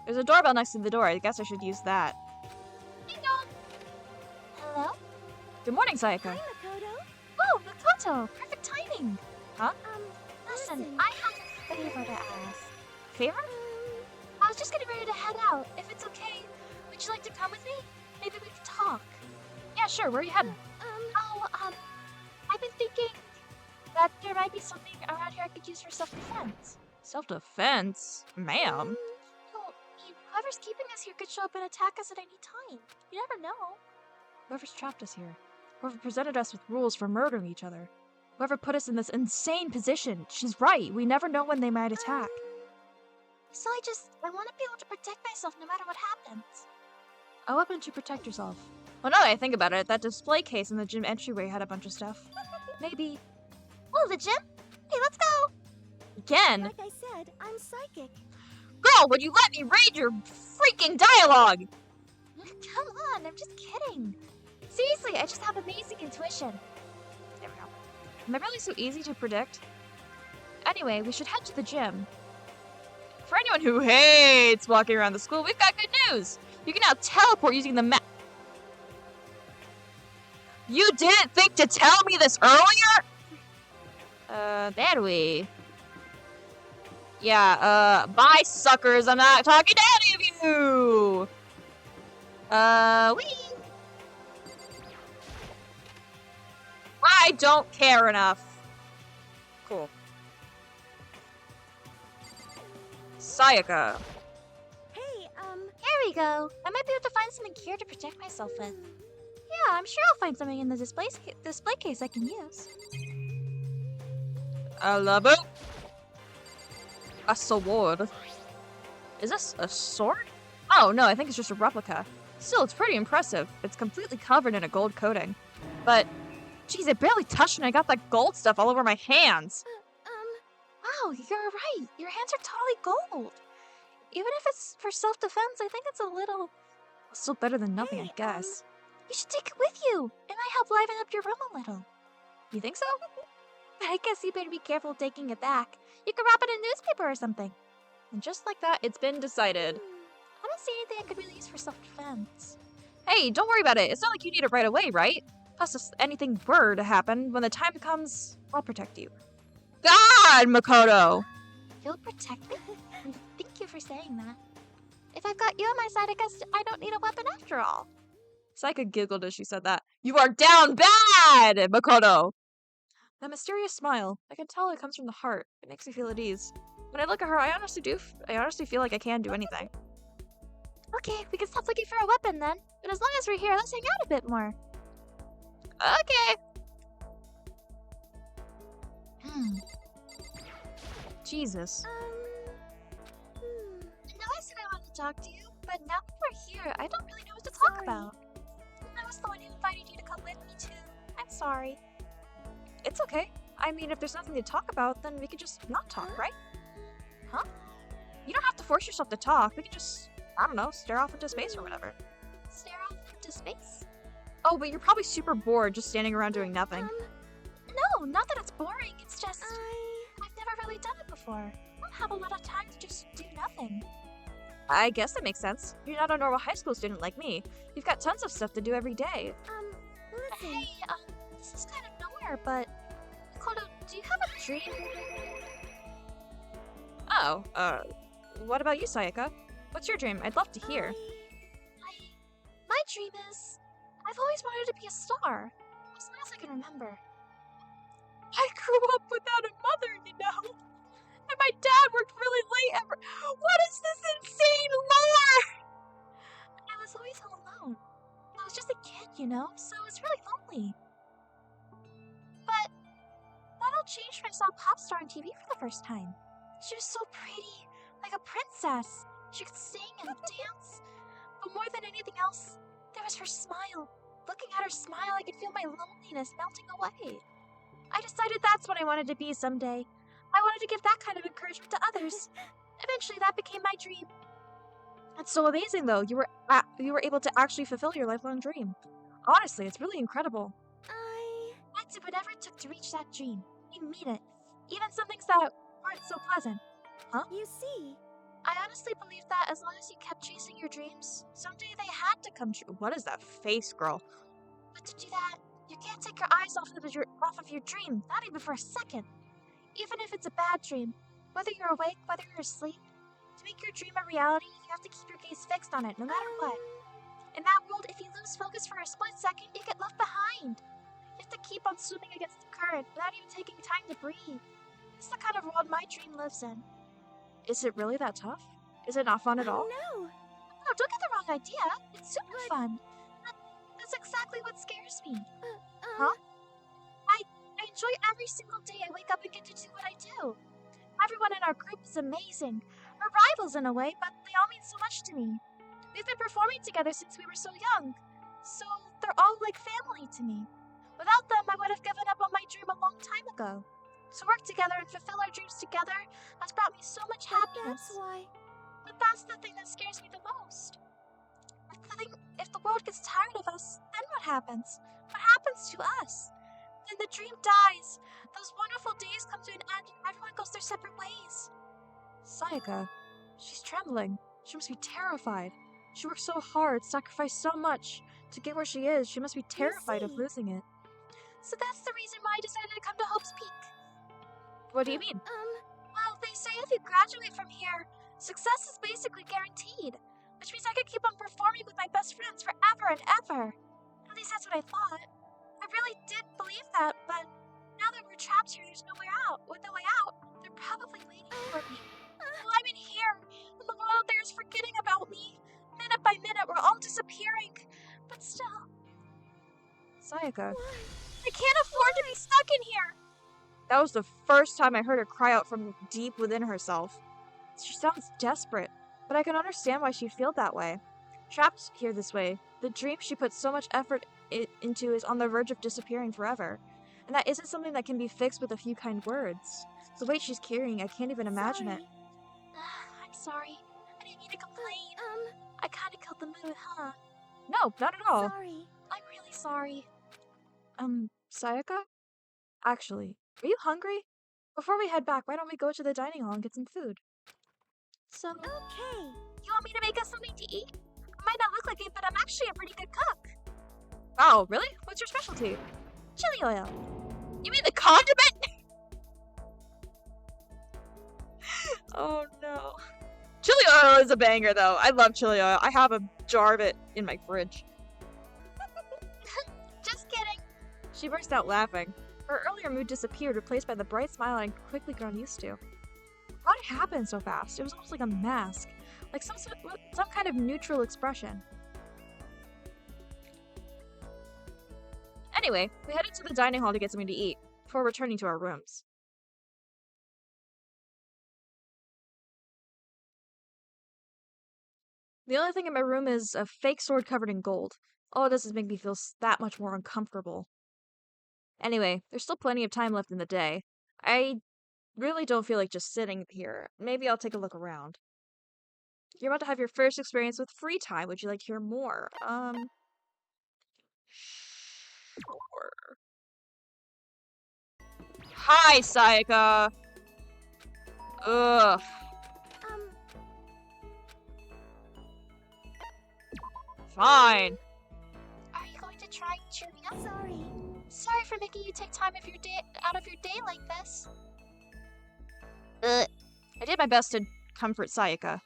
There's a doorbell next to the door. I guess I should use that. Ding dong. Hello? Good morning, Sayaka. Hi, Makoto. Oh, Makoto! Perfect timing! Huh? Listen, I have a favor to ask. Favor? I was just getting ready to head out. If it's okay, would you like to come with me? maybe we could talk. Yeah, sure, where are you heading? I've been thinking that there might be something around here I could use for self-defense. Self-defense? Ma'am? Well, whoever's keeping us here could show up and attack us at any time. You never know. Whoever's trapped us here. Whoever presented us with rules for murdering each other. Whoever put us in this insane position. She's right, we never know when they might attack. So I want to be able to protect myself no matter what happens. A weapon to protect yourself. Well, now that I think about it, that display case in the gym entryway had a bunch of stuff. Maybe. Oh, the gym? Hey, let's go! Again! Like I said, I'm psychic. Girl, would you let me read your freaking dialogue? Come on, I'm just kidding. Seriously, I just have amazing intuition. There we go. Am I really so easy to predict? Anyway, we should head to the gym. For anyone who hates walking around the school, we've got good news. You can now teleport using the map. You didn't think to tell me this earlier? There we. Yeah, bye suckers, I'm not talking to any of you! Wee! I don't care enough. Cool. Sayaka. Hey, Here we go. I might be able to find something here to protect myself with. Yeah, I'm sure I'll find something in the display case I can use. A labo. A sword. Is this a sword? Oh, no, I think it's just a replica. Still, it's pretty impressive. It's completely covered in a gold coating. But, geez, it barely touched and I got that gold stuff all over my hands. Wow, you're right. Your hands are totally gold. Even if it's for self-defense, I think it's a little... Still better than nothing, I guess. You should take it with you. It might help liven up your room a little. You think so? But I guess you better be careful taking it back. You could wrap it in a newspaper or something. And just like that, it's been decided. I don't see anything I could really use for self-defense. Hey, don't worry about it. It's not like you need it right away, right? Plus, if anything were to happen, when the time comes, I'll protect you. God, Makoto! You'll protect me? Thank you for saying that. If I've got you on my side, I guess I don't need a weapon after all. Sayaka giggled as she said that. You are down bad, Makoto! That mysterious smile, I can tell it comes from the heart. It makes me feel at ease. When I look at her, I honestly feel like I can do anything. Okay, we can stop looking for a weapon then. But as long as we're here, let's hang out a bit more. Okay. Jesus. I know I said I wanted to talk to you, but now that we're here, I don't really know what to talk Sorry. about. I was the one who invited you to come with me too. I'm sorry. It's okay. I mean, if there's nothing to talk about, then we can just not talk, right? Huh? You don't have to force yourself to talk. We can just, I don't know, stare off into space or whatever. Stare off into space? Oh, but you're probably super bored just standing around doing nothing. No, not that it's boring. It's just I've never really done it before. I don't have a lot of time to just do nothing. I guess that makes sense. You're not a normal high school student like me. You've got tons of stuff to do every day. listen. Hey, this is kind of nowhere, but Makoto, do you have a dream? Oh, what about you, Sayaka? What's your dream? I'd love to hear. My dream is I've always wanted to be a star, as long as I can remember. I grew up without a mother, you know. And my dad worked really late every— What is this insane lore? I was always all alone. I was just a kid, you know, so I was really lonely. But that all changed when I saw Popstar on TV for the first time. She was so pretty, like a princess. She could sing and dance. But more than anything else, there was her smile. Looking at her smile, I could feel my loneliness melting away. I decided that's what I wanted to be someday. I wanted to give that kind of encouragement to others. Eventually, that became my dream. It's so amazing, though. You were able to actually fulfill your lifelong dream. Honestly, it's really incredible. I did whatever it took to reach that dream. I mean it. Even some things that aren't so pleasant. You see, I honestly believe that as long as you kept chasing your dreams, someday they had to come true. What is that face, girl? But to do that, you can't take your eyes off of your dream, not even for a second. Even if it's a bad dream, whether you're awake, whether you're asleep, to make your dream a reality, you have to keep your gaze fixed on it, no matter what. In that world, if you lose focus for a split second, you get left behind. You have to keep on swimming against the current without even taking time to breathe. It's the kind of world my dream lives in. Is it really that tough? Is it not fun at all? No. No, don't get the wrong idea. It's super fun. That's exactly what scares me. Huh? I enjoy every single day I wake up and get to do what I do. Everyone in our group is amazing. We're rivals in a way, but they all mean so much to me. We've been performing together since we were so young. So they're all like family to me. Without them, I would have given up on my dream a long time ago. To work together and fulfill our dreams together has brought me so much happiness. That's why. But that's the thing that scares me the most. If the world gets tired of us, then what happens? What happens to us? Then the dream dies. Those wonderful days come to an end and everyone goes their separate ways. Sayaka, she's trembling. She must be terrified. She worked so hard, sacrificed so much to get where she is. She must be terrified of see. losing it. So that's the reason why I decided to come to Hope's Peak. What do you mean? Well, they say if you graduate from here, success is basically guaranteed. Which means I could keep on performing with my best friends forever and ever. At least that's what I thought. I really did believe that, but now that we're trapped here, there's no way out. With no way out, they're probably waiting for me. Well, I'm in here, and the world out there is forgetting about me. Minute by minute, we're all disappearing. But still, Sayaka, I can't afford to be stuck in here. that was the first time I heard her cry out from deep within herself. She sounds desperate, but I can understand why she'd feel that way. Trapped here this way, the dream she put so much effort into is on the verge of disappearing forever. And that isn't something that can be fixed with a few kind words. The weight she's carrying, I can't even imagine it. I'm sorry. I didn't mean to complain. I kind of killed the mood, huh? No, not at all. Sorry. I'm really sorry. Sayaka? Actually, are you hungry? Before we head back, why don't we go to the dining hall and get some food? So, Okay. you want me to make us something to eat? I might not look like it, but I'm actually a pretty good cook. Oh, really? What's your specialty? Chili oil. You mean the condiment? Oh no. Chili oil is a banger, though. I love chili oil. I have a jar of it in my fridge. Just kidding. She burst out laughing. Her earlier mood disappeared, replaced by the bright smile I'd quickly grown used to. What happened so fast? It was almost like a mask, like some kind of neutral expression. Anyway, we headed to the dining hall to get something to eat, before returning to our rooms. The only thing in my room is a fake sword covered in gold. All it does is make me feel that much more uncomfortable. Anyway, there's still plenty of time left in the day. I really don't feel like just sitting here. Maybe I'll take a look around. You're about to have your first experience with free time. Would you like to hear more? Sure. Hi, Sayaka. Ugh. Fine. Are you going to try and cheer me up? Sorry. Sorry for making you take time out of your day like this. I did my best to comfort Sayaka.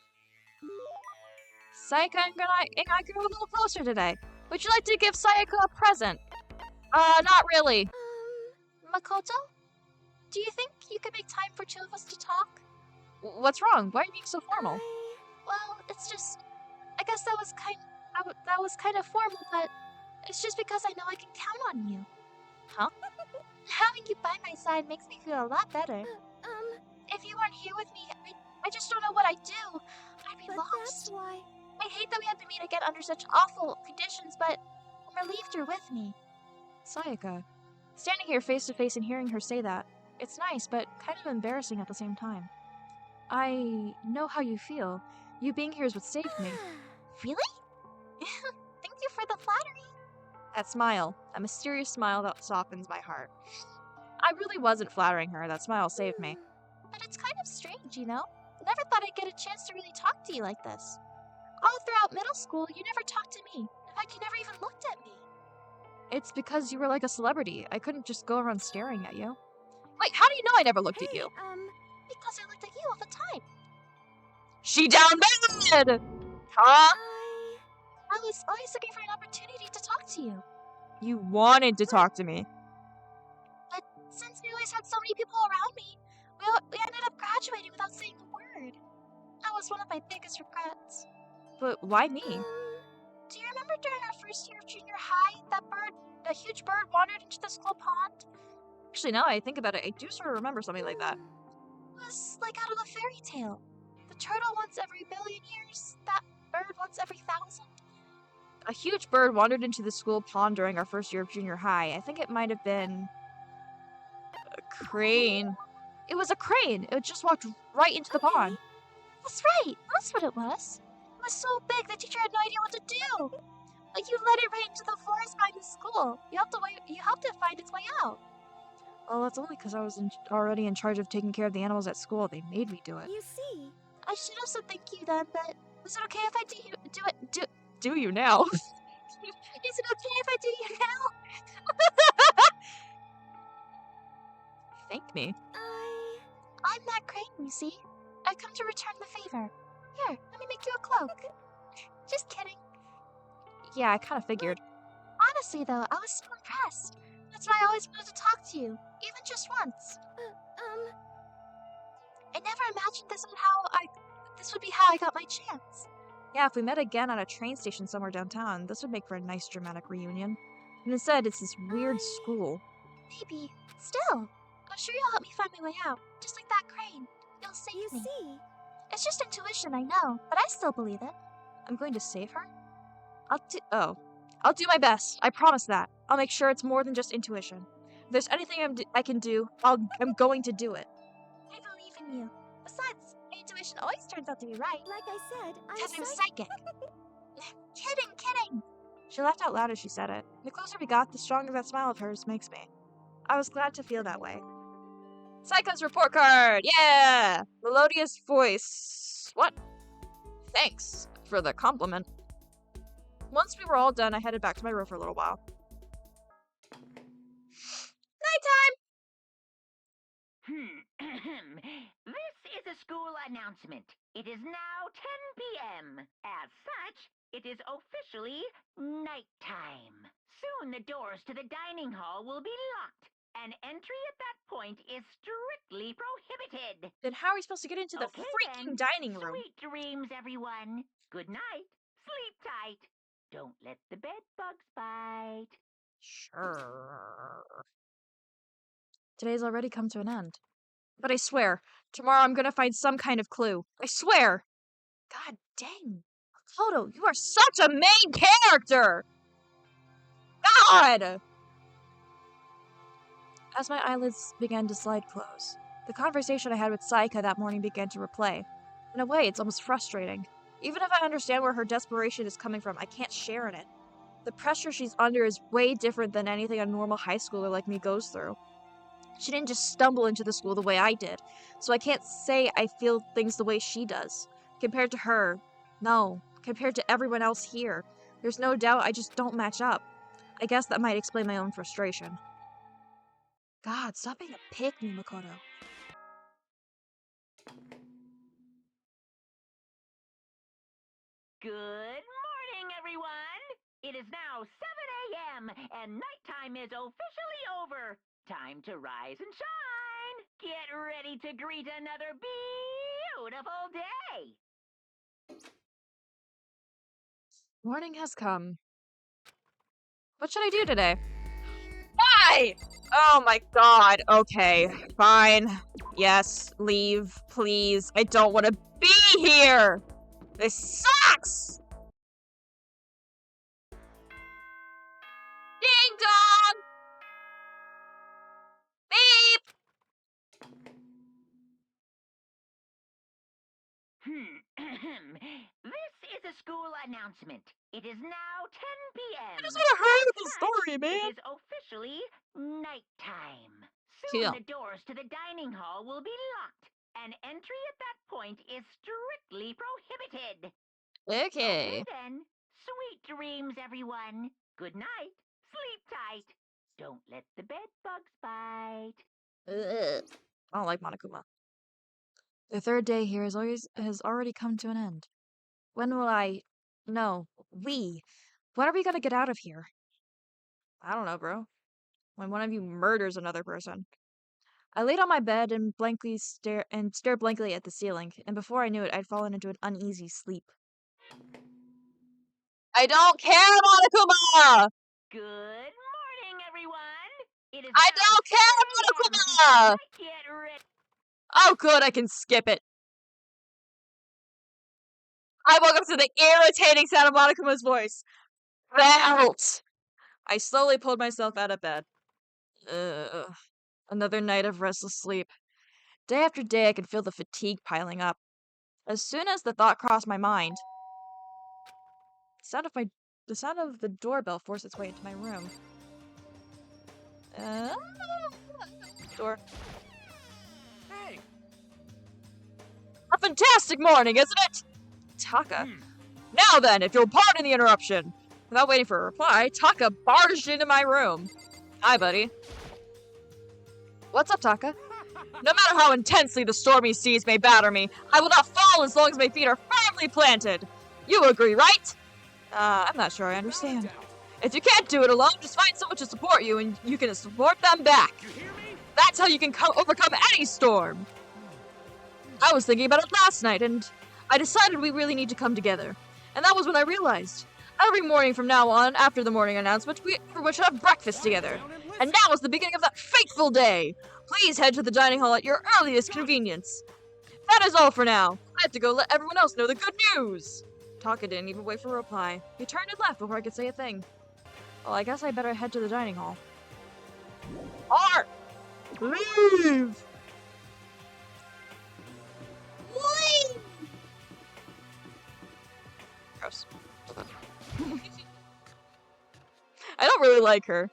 Sayaka and I grew a little closer today. Would you like to give Sayaka a present? Not really. Makoto? Do you think you could make time for two of us to talk? What's wrong? Why are you being so formal? Well, it's just... I guess that was kind of formal, but it's just because I know I can count on you. Huh? Having you by my side makes me feel a lot better. If you weren't here with me, I just don't know what I'd do. I'd be But lost. that's why. I hate that we had to meet again under such awful conditions, but I'm relieved you're with me. Sayaka. Standing here face to face and hearing her say that, it's nice, but kind of embarrassing at the same time. I know how you feel. You being here is what saved me. Really? Thank you for the flattery. That smile, a mysterious smile that softens my heart. I really wasn't flattering her. That smile saved me. But it's kind of strange, you know? Never thought I'd get a chance to really talk to you like this. All throughout middle school, you never talked to me. In fact, you never even looked at me. It's because you were like a celebrity. I couldn't just go around staring at you. Wait, how do you know I never looked at Hey, you? Because I looked at you all the time. She down bad! Huh? I was always looking for an opportunity to talk to you. You wanted to talk to me. But since we always had so many people around me, we ended up graduating without saying a word. That was one of my biggest regrets. But why me? Do you remember during our first year of junior high, a huge bird wandered into the school pond? Actually, now I think about it, I do sort of remember something like that. It was like out of a fairy tale. The turtle once every billion years, that bird once every 1,000. A huge bird wandered into the school pond during our first year of junior high. I think it might have been a crane. It was a crane. It just walked right into the pond. That's right. That's what it was. It was so big the teacher had no idea what to do. Like you let it right into the forest behind the school. You helped it find its way out. Well, that's only because I was already in charge of taking care of the animals at school. They made me do it. You see, I should have said thank you then, but is it okay if I Do you now? Is it okay if I do you now? Thank me. I'm that crane, you see. I've come to return the favor. Here, let me make you a cloak. Just kidding. Yeah, I kind of figured. Honestly, though, I was so impressed. That's why I always wanted to talk to you, even just once. I never imagined this would be how I got my chance. Yeah, if we met again at a train station somewhere downtown, this would make for a nice dramatic reunion. And instead, it's this weird school. Maybe. Still, I'm sure you'll help me find my way out, just like that crane. You'll save you me. see. It's just intuition, I know, but I still believe it. I'm going to save her? I'll do my best. I promise that. I'll make sure it's more than just intuition. If there's anything I can do, I'm going to do it. I believe in you. Besides, my intuition always turns out to be right. Like I said, Because I'm I'm psychic. Kidding. She laughed out loud as she said it. The closer we got, the stronger that smile of hers makes me. I was glad to feel that way. Sayaka's report card! Yeah! Melodious voice. What? Thanks for the compliment. Once we were all done, I headed back to my room for a little while. Nighttime! This is a school announcement. It is now 10 p.m. As such, it is officially nighttime. Soon the doors to the dining hall will be locked, and entry at that point is strictly prohibited. Then how are we supposed to get into the Okay, freaking then. dining room? Sweet dreams, everyone. Good night. Sleep tight. Don't let the bed bugs bite. Sure. Today's already come to an end. But I swear, tomorrow I'm gonna find some kind of clue. I swear! God dang. Makoto, you are such a main character! God! As my eyelids began to slide close, the conversation I had with Sayaka that morning began to replay. In a way, it's almost frustrating. Even if I understand where her desperation is coming from, I can't share in it. The pressure she's under is way different than anything a normal high schooler like me goes through. She didn't just stumble into the school the way I did, so I can't say I feel things the way she does. Compared to her, no. Compared to everyone else here, there's no doubt I just don't match up. I guess that might explain my own frustration. God, stop being a pick me, Makoto. Good morning, everyone. It is now 7 a.m. and nighttime is officially over. Time to rise and shine. Get ready to greet another beautiful day. Morning has come. What should I do today? Why? Oh my god. Okay, fine. Yes, leave, please. I don't want to be here! This sucks! Ding dong! Beep! This is a school announcement. It is now 10 p.m. I just want to hurry with the As story, such, man. It is officially nighttime. Cool. Soon the doors to the dining hall will be locked, and entry at that point is strictly prohibited. Okay. Then, sweet dreams, everyone. Good night. Sleep tight. Don't let the bed bugs bite. Ugh. I don't like Monokuma. The third day here has already come to an end. When will I No, we. When are we gonna get out of here? I don't know, bro. When one of you murders another person. I laid on my bed and stared blankly at the ceiling, and before I knew it, I'd fallen into an uneasy sleep. I don't care, Monokuma! Good morning, everyone. It is I now don't 7 care, a.m. Monokuma! Get ready. Oh, good, I can skip it. I woke up to the irritating sound of Monokuma's voice. Belt! I slowly pulled myself out of bed. Another night of restless sleep. Day after day, I could feel the fatigue piling up. As soon as the thought crossed my mind, the sound of the doorbell forced its way into my room. Door. Hey! A fantastic morning, isn't it? Taka. Now then, if you'll pardon the interruption. Without waiting for a reply, Taka barged into my room. Hi, buddy. What's up, Taka? No matter how intensely the stormy seas may batter me, I will not fall as long as my feet are firmly planted. You agree, right? I'm not sure I understand. If you can't do it alone, just find someone to support you, and you can support them back. You hear me? That's how you can overcome any storm. I was thinking about it last night, and I decided we really need to come together. And that was when I realized. Every morning from now on, after the morning announcement, we should have breakfast together. And now is the beginning of that fateful day. Please head to the dining hall at your earliest convenience. That is all for now. I have to go let everyone else know the good news. Taka didn't even wait for a reply. He turned and left before I could say a thing. Well, I guess I better head to the dining hall. Art! Leave! Leave! Gross. I don't really like her.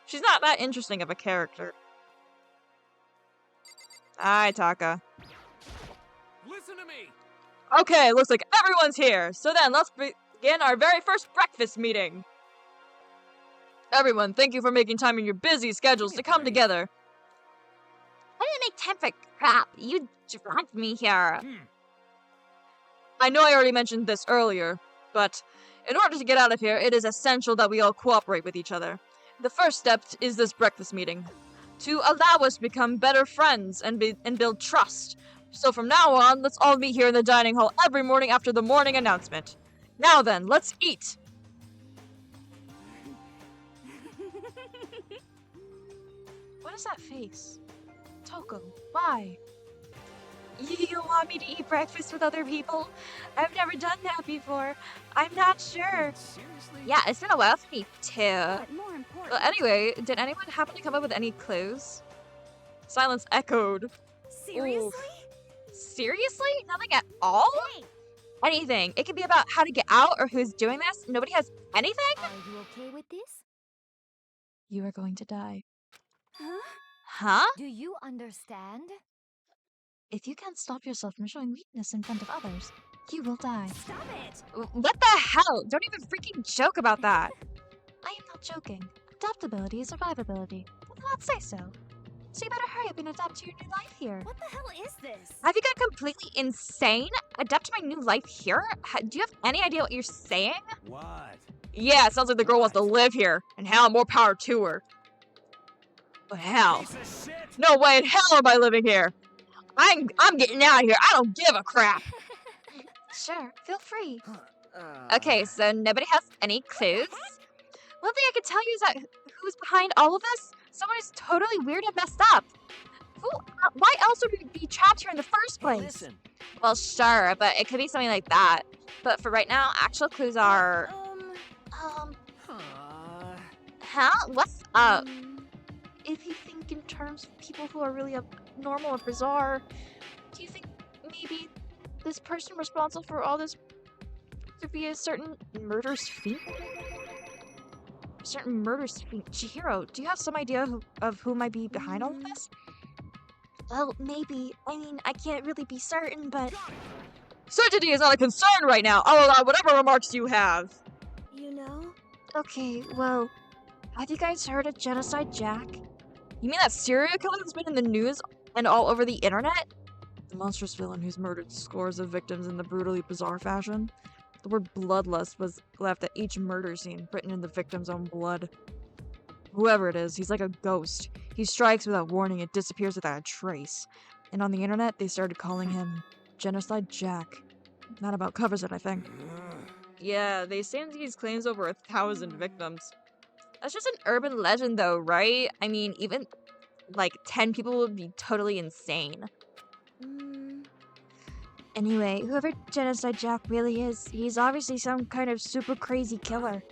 She's not that interesting of a character. Hi, Taka. Listen to me! Okay, looks like everyone's here. So then, let's begin our very first breakfast meeting. Everyone, thank you for making time in your busy schedules to come together. I didn't make time for crap. You dragged me here. I know I already mentioned this earlier, but in order to get out of here, it is essential that we all cooperate with each other. The first step is this breakfast meeting, to allow us to become better friends and build trust. So from now on, let's all meet here in the dining hall every morning after the morning announcement. Now then, let's eat! What is that face? Toko, why? You want me to eat breakfast with other people? I've never done that before. I'm not sure. Seriously? Yeah, it's been a while for me too. But more important, Well, anyway, did anyone happen to come up with any clues? Silence echoed. seriously? Seriously? Nothing at all? Hey, Anything. It could be about how to get out or who's doing this. Nobody has anything? are you okay with this? You are going to die. Huh? Huh? Do you understand? If you can't stop yourself from showing weakness in front of others, you will die. Stop it! What the hell? Don't even freaking joke about that. I am not joking. Adaptability is survivability. Did not say so. So you better hurry up and adapt to your new life here. What the hell is this? Have you gone completely insane? Adapt to my new life here? Do you have any idea what you're saying? What? Yeah, it sounds like the girl wants to live here. And hell, more power to her. But hell. Piece of shit! No way in hell am I living here. I'm getting out of here. I don't give a crap. Sure, feel free. Okay, so nobody has any clues? One thing I can tell you is that who's behind all of this? Someone who's totally weird and messed up. Why else would we be trapped here in the first place? Listen. Well, sure, but it could be something like that. But for right now, actual clues are... Um, Huh? What's up? If you think in terms of people who are really abnormal or bizarre, do you think maybe this person responsible for all this could be a certain Murderous fiend? Certain murderous fiend. Chihiro, do you have some idea of who might be behind all of this? well, maybe. I mean, I can't really be certain, but Certainty is not a concern right now. I'll allow whatever remarks you have. you know? okay, well, have you guys heard of Genocide Jack? You mean that serial killer that's been in the news and all over the internet? The monstrous villain who's murdered scores of victims in the brutally bizarre fashion. The word bloodlust was left at each murder scene, written in the victim's own blood. Whoever it is, he's like a ghost. He strikes without warning and disappears without a trace. And on the internet, they started calling him Genocide Jack. That about covers it, I think. Yeah, they stand these claims over 1,000 victims. That's just an urban legend though, right? I mean, even like 10 people would be totally insane. Anyway, whoever Genocide Jack really is, he's obviously some kind of super crazy killer.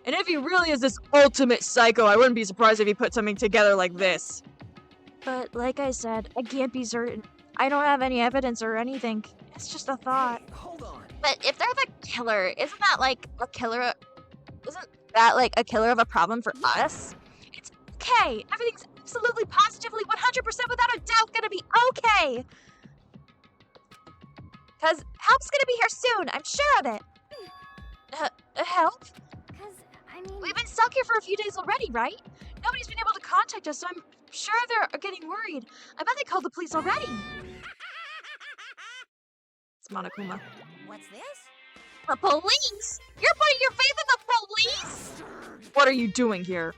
And if he really is this ultimate psycho, I wouldn't be surprised if he put something together like this. But like I said, I can't be certain. I don't have any evidence or anything. It's just a thought. Hold on. But if they're the killer, isn't that like a killer? Isn't that like a killer of a problem for us? It's okay. Everything's absolutely, positively, 100% without a doubt gonna be okay. Cause help's gonna be here soon. I'm sure of it. Help? Because, I mean... We've been stuck here for a few days already, right? Nobody's been able to contact us, so I'm sure they're getting worried. I bet they called the police already. It's Monokuma. What's this? The police? You're putting your faith in the police? What are you doing here?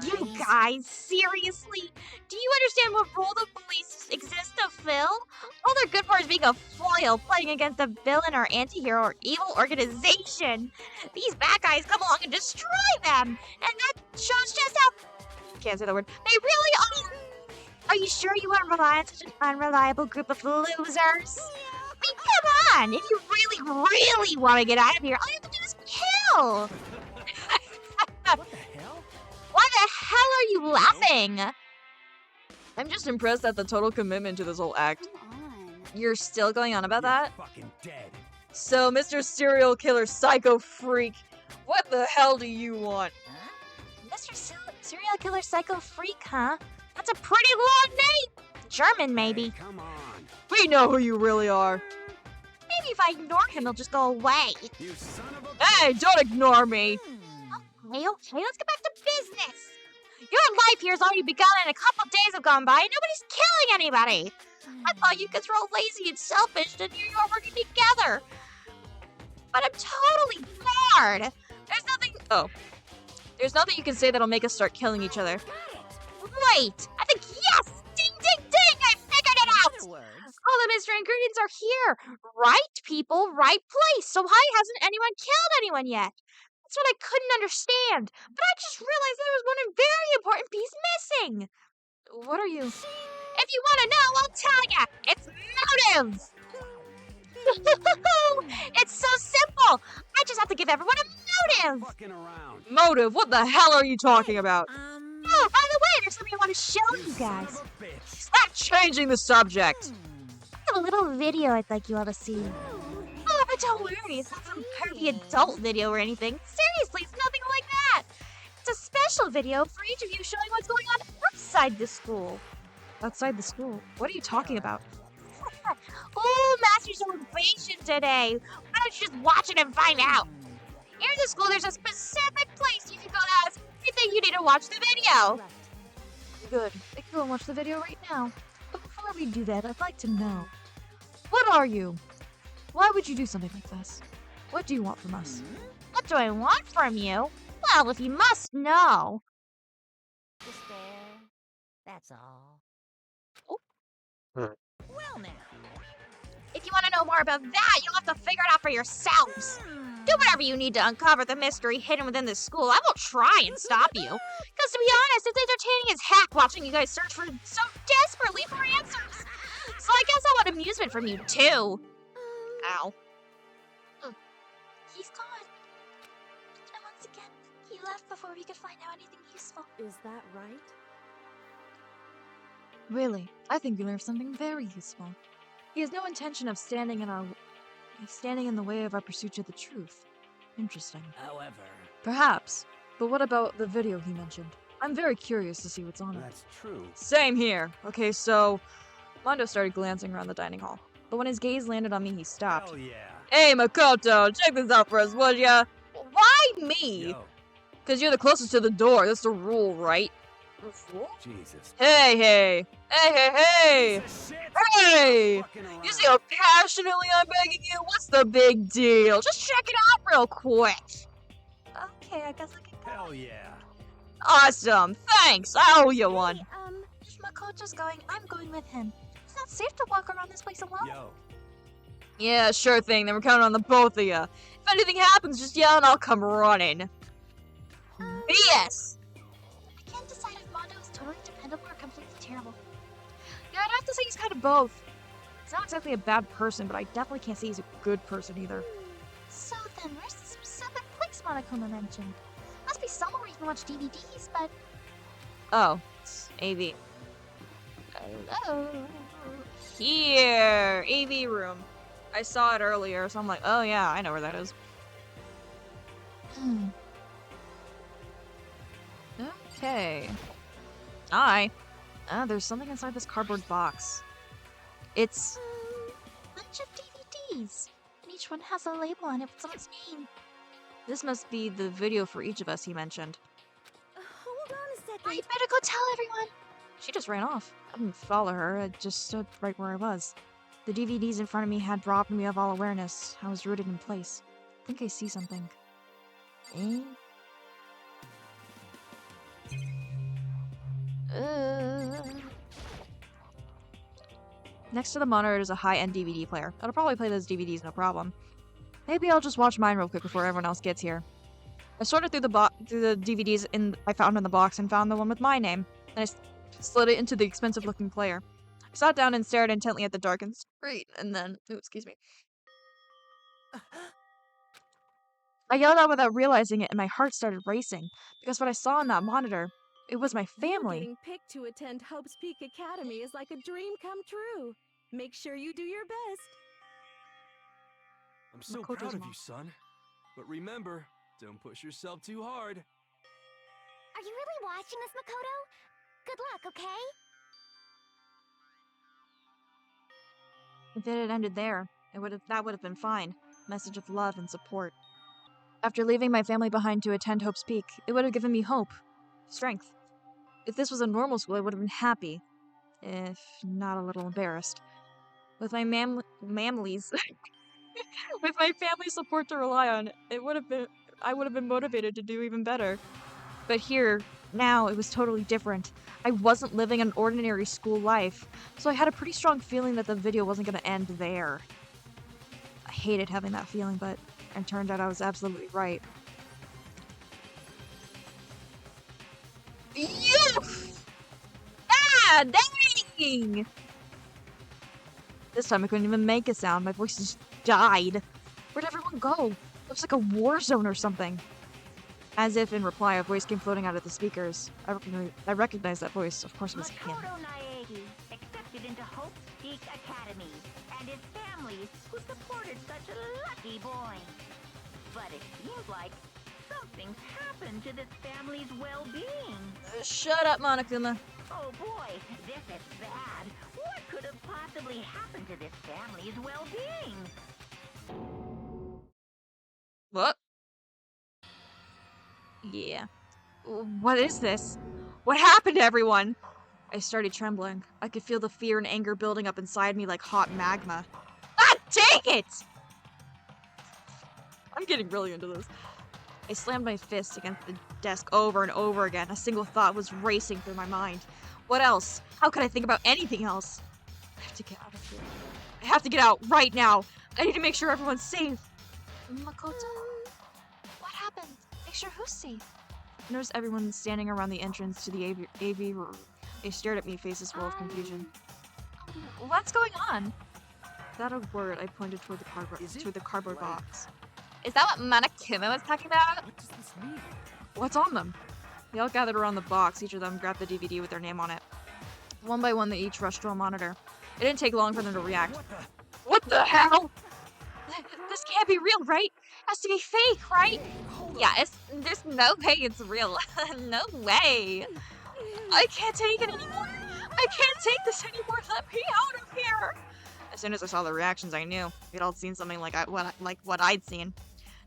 You guys, seriously? Do you understand what role the police exist to fill? All they're good for is being a foil, playing against a villain or anti-hero or evil organization. These bad guys come along and destroy them, and that shows just how... Can't say the word. They really are... Are you sure you want to rely on such an unreliable group of losers? I mean, come on! If you really want to get out of here, all you have to do is kill! What the hell? Why the hell are you laughing? I'm just impressed at the total commitment to this whole act. Come on. You're still going on about that? Fucking dead. So, Mr. Serial Killer Psycho Freak, what the hell do you want? Mr. Serial Killer Psycho Freak, huh? That's a pretty long name. German, maybe. Hey, come on. We know who you really are. Maybe if I ignore him, he'll just go away. You son of a... Hey, don't ignore me. Okay, let's get back to business. Your life here's already begun and a couple days have gone by and nobody's killing anybody. I thought you kids were all lazy and selfish and here you are working together. But I'm totally bored. There's nothing you can say that'll make us start killing each other. Wait, I think yes! Ding, ding, ding! I figured it out! Other words. All the mystery ingredients are here. Right people, right place. So why hasn't anyone killed anyone yet? That's what I couldn't understand. But I just realized there was one very important piece missing. What are you? If you want to know, I'll tell ya. It's motive. It's so simple. I just have to give everyone a motive. Fucking around. Motive? What the hell are you talking about? Oh, by the way, there's something I want to show you guys. Son of a bitch. Stop changing the subject. I have a little video I'd like you all to see. Oh, but don't worry, it's not some pervy adult video or anything. Seriously, it's nothing like that. It's a special video for each of you showing what's going on outside the school. Outside the school? What are you talking about? Oh, Master's Ovation today. Why don't you just watch it and find out? Here in the school, there's a specific place you can go to ask everything you need to watch the video. Good. I can go and watch the video right now. But before we do that, I'd like to know. What are you? Why would you do something like this? What do you want from us? What do I want from you? Well, if you must know. Despair. That's all. Well now. If you want to know more about that, you'll have to figure it out for yourselves. Do whatever you need to uncover the mystery hidden within this school. I won't try and stop you. Because to be honest, it's entertaining as heck watching you guys search for so desperately for answers. So I guess I want amusement from you too. Ow. He's gone. And once again, he left before we could find out anything useful. Is that right? Really, I think we learned something very useful. He has no intention of standing in the way of our pursuit of the truth. Interesting. However, Perhaps. But what about the video he mentioned? I'm very curious to see what's on it. that's true. Same here. Okay, so Mondo started glancing around the dining hall, but when his gaze landed on me, he stopped. Hell yeah. Hey, Makoto, check this out for us, would ya? Why me? Yo, Because you're the closest to the door. That's the rule, right? Jesus. Hey! Piece of shit. Hey! Fucking around. You see how passionately I'm begging you? What's the big deal? Just check it out real quick. Okay, I guess I can go. Hell yeah. Awesome. Thanks. I owe you one. Hey, if Makoto's going, I'm going with him. It's not safe to walk around this place alone. Yo. Yeah, sure thing. Then we're counting on the both of you. If anything happens, just yell and I'll come running. BS. I can't decide if Mondo is totally dependable or completely terrible. Yeah, I'd have to say he's kind of both. He's not exactly a bad person, but I definitely can't say he's a good person either. So then, where's the specific place Monokuma mentioned? Must be somewhere where you can watch DVDs, but... Oh, it's AV. Hello? Here! AV room. I saw it earlier, so I'm like, oh yeah, I know where that is. Okay. Hi. There's something inside this cardboard box. It's... Bunch of DVDs. And each one has a label on it with someone's name. This must be the video for each of us he mentioned. Hold on a second. I better go tell everyone. She just ran off. I didn't follow her, I just stood right where I was. The DVDs in front of me had robbed me of all awareness. I was rooted in place. I think I see something. Eh? Next to the monitor is a high-end DVD player. I'll probably play those DVDs no problem. Maybe I'll just watch mine real quick before everyone else gets here. I sorted through the DVDs I found in the box and found the one with my name. Then I slid it into the expensive-looking player. I sat down and stared intently at the darkened screen, and then... Ooh, excuse me. I yelled out without realizing it, and my heart started racing, because what I saw on that monitor, it was my family. Getting picked to attend Hope's Peak Academy is like a dream come true. Make sure you do your best. I'm so Makoto's proud of mom. you, son. But remember, don't push yourself too hard. Are you really watching us, Makoto? Good luck, okay? If it had ended there, that would have been fine. Message of love and support. After leaving my family behind to attend Hope's Peak, it would have given me hope, strength. If this was a normal school, I would have been happy, if not a little embarrassed. With my mamlies, with my family support to rely on, I would have been motivated to do even better. But here, now, it was totally different. I wasn't living an ordinary school life, so I had a pretty strong feeling that the video wasn't going to end there. I hated having that feeling, but it turned out I was absolutely right. Youth! Ah, dang! This time I couldn't even make a sound. My voice just died. Where'd everyone go? Looks like a war zone or something. As if in reply, a voice came floating out of the speakers. I recognized that voice. Of course it was him. Makoto Naegi, accepted into Hope's Peak Academy, and his family, who supported such a lucky boy. But it seems like something's happened to this family's well-being. Shut up, Monokuma. Oh boy, this is bad. What could have possibly happened to this family's well-being? What? Yeah. What is this? What happened to everyone? I started trembling. I could feel the fear and anger building up inside me like hot magma. Ah, dang it! I'm getting really into this. I slammed my fist against the desk over and over again. A single thought was racing through my mind. What else? How could I think about anything else? I have to get out of here. I have to get out right now. I need to make sure everyone's safe. Makoto, what happened? Make sure who's safe. I noticed everyone standing around the entrance to the AV room. They stared at me, faces full of confusion. What's going on? Without a word, I pointed toward the cardboard Right. box. Is that what Monokuma was talking about? What does this mean? What's on them? They all gathered around the box. Each of them grabbed the DVD with their name on it. One by one, they each rushed to a monitor. It didn't take long for them to react. What the? What the hell? This can't be real, right? It has to be fake, right? Yeah, there's no way it's real. No way. I can't take it anymore. I can't take this anymore. Let me out of here. As soon as I saw the reactions, I knew we'd all seen something like what I'd seen.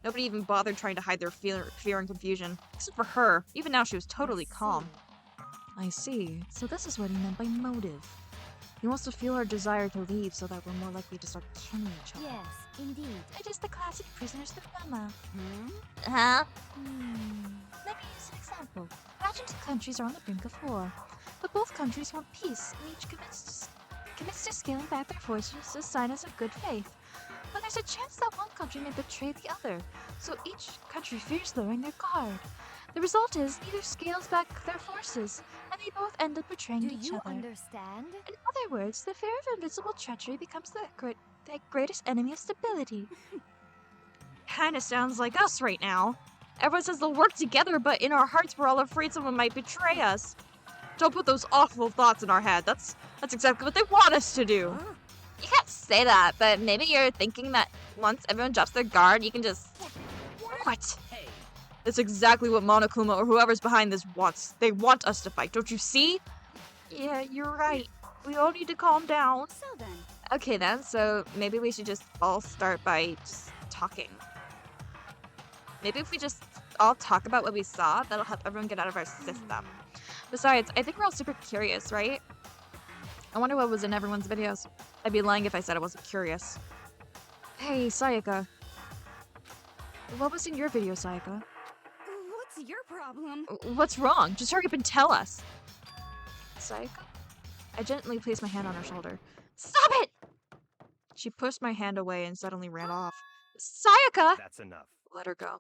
Nobody even bothered trying to hide their fear and confusion, except for her. Even now, she was totally calm. I see. So this is what he meant by motive. He wants to feel our desire to leave so that we're more likely to start killing each other. Yes, indeed. It is the classic prisoner's dilemma. Huh? Let me use an example. Imagine two countries are on the brink of war, but both countries want peace, and each commits to scaling back their forces as signs of good faith. But there's a chance that one country may betray the other, so each country fears lowering their guard. The result is neither scales back their forces, and they both end up betraying Do each you other. understand? In other words, the fear of invisible treachery becomes the greatest enemy of stability. Kinda sounds like us right now. Everyone says they'll work together, but in our hearts we're all afraid someone might betray us. Don't put those awful thoughts in our head. That's exactly what they want us to do. You can't say that, but maybe you're thinking that once everyone drops their guard, you can just... What? That's exactly what Monokuma or whoever's behind this wants. They want us to fight, don't you see? Yeah, you're right. We all need to calm down. So then, Okay then, so maybe we should just all start by just talking. Maybe if we just all talk about what we saw, that'll help everyone get out of our system. Besides, I think we're all super curious, right? I wonder what was in everyone's videos. I'd be lying if I said I wasn't curious. Hey, Sayaka. What was in your video, Sayaka? What's your problem? What's wrong? Just hurry up and tell us. Sayaka? I gently placed my hand on her shoulder. Stop it! She pushed my hand away and suddenly ran off. Sayaka! That's enough. Let her go.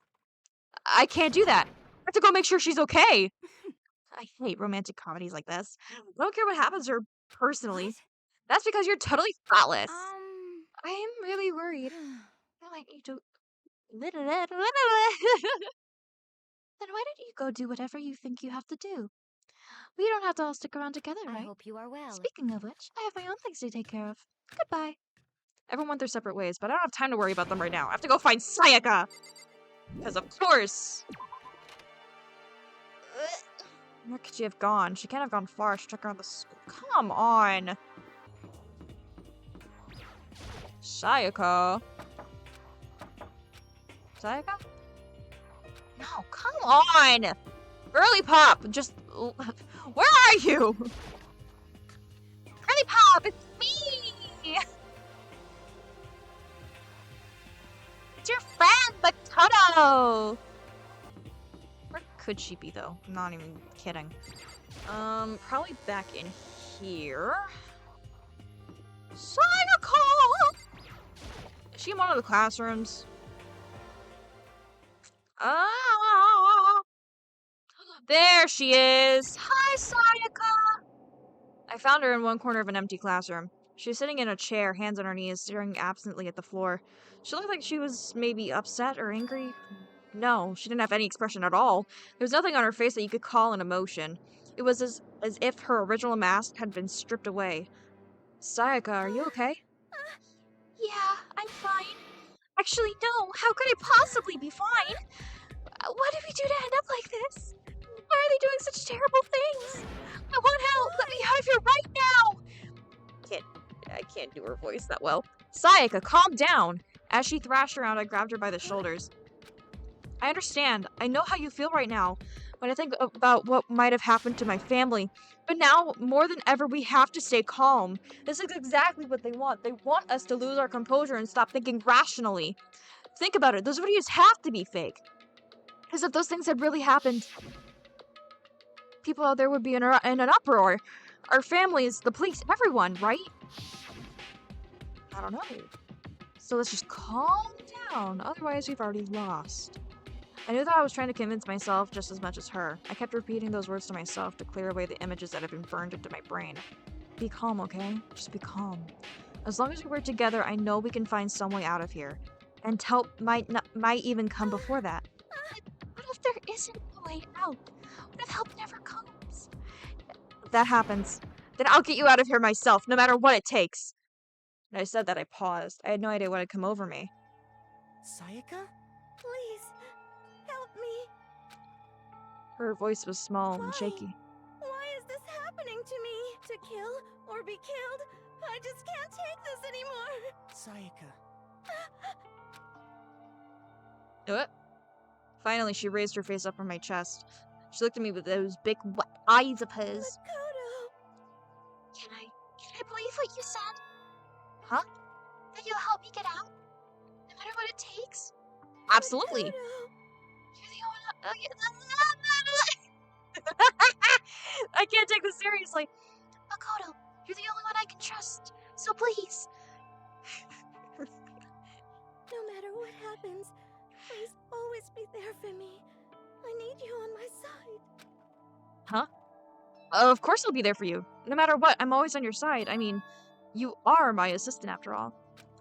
I can't do that. I have to go make sure she's okay. I hate romantic comedies like this. I don't care what happens to her personally. What? That's because you're totally thoughtless. I am really worried. I might need to. Then why don't you go do whatever you think you have to do? We don't have to all stick around together, I right? hope you are well. Speaking of which, I have my own things to take care of. Goodbye. Everyone went their separate ways, but I don't have time to worry about them right now. I have to go find Sayaka! Because of course! Where could she have gone? She can't have gone far. She took her around the school. Come on! Sayaka? Sayaka? No, come on! Girly Pop! Just... Where are you? Girly Pop, it's me! It's your friend, Makoto! Where could she be, though? I'm not even kidding. Probably back in here. Sayaka! Is she in one of the classrooms? Ah! There she is! Hi, Sayaka! I found her in one corner of an empty classroom. She was sitting in a chair, hands on her knees, staring absently at the floor. She looked like she was maybe upset or angry. No, she didn't have any expression at all. There was nothing on her face that you could call an emotion. It was as if her original mask had been stripped away. Sayaka, are you okay? Yeah, I'm fine. Actually, no. How could I possibly be fine? What did we do to end up like this? Why are they doing such terrible things? I want help. Let me out of here right now. I can't do her voice that well. Sayaka, calm down! As she thrashed around, I grabbed her by the shoulders. I understand. I know how you feel right now when I think about what might have happened to my family. But now, more than ever, we have to stay calm. This is exactly what they want. They want us to lose our composure and stop thinking rationally. Think about it. Those videos have to be fake. Because if those things had really happened, people out there would be in an uproar. Our families, the police, everyone, right? I don't know. So let's just calm down. Otherwise, we've already lost. I knew that I was trying to convince myself just as much as her. I kept repeating those words to myself to clear away the images that had been burned into my brain. Be calm, okay? Just be calm. As long as we work together, I know we can find some way out of here. And help might even come before that. What if there isn't a way out? What if help never comes? If that happens, then I'll get you out of here myself, no matter what it takes. When I said that, I paused. I had no idea what had come over me. Sayaka? Please, help me. Her voice was small and shaky. Why is this happening to me? To kill or be killed? I just can't take this anymore. Sayaka. What? Finally, she raised her face up from my chest. She looked at me with those big wet eyes of hers. Makoto! Can I believe what you said? Huh? That you'll help me get out? No matter what it takes? Absolutely. You're the only one. I can't take this seriously. Makoto, you're the only one I can trust. So please. No matter what happens, please always be there for me. I need you on my side. Huh? Of course I'll be there for you. No matter what, I'm always on your side. I mean, you are my assistant after all.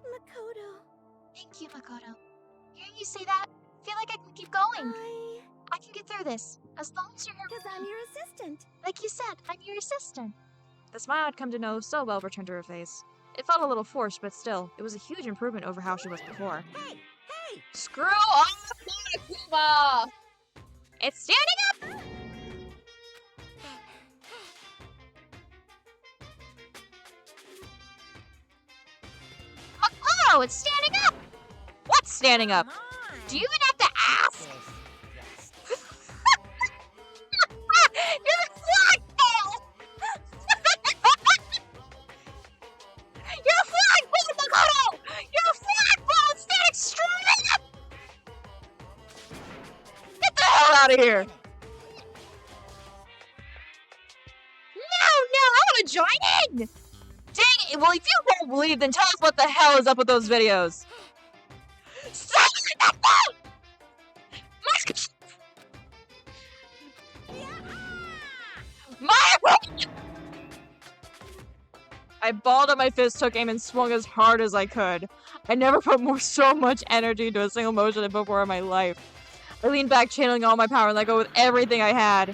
Makoto. Thank you, Makoto. Hearing you say that, I feel like I can keep going. I can get through this, as long as you're here. Because I'm your assistant. Like you said, I'm your assistant. The smile I'd come to know so well returned to her face. It felt a little forced, but still, it was a huge improvement over how she was before. Hey! Hey! Screw off, Monokuma! It's standing up! Oh, it's standing up! What's standing up? Come on. Do you even have to ask? You're a flagpole! You're a flagpole, Makoto! You're a flagpole! Standing straight up! Get the hell out of here! No, I want to join in! Dang it! Well, if you won't believe, then tell us what the hell is up with those videos. I balled up my fist, took aim, and swung as hard as I could. I never put so much energy into a single motion before in my life. I leaned back, channeling all my power, and let go with everything I had.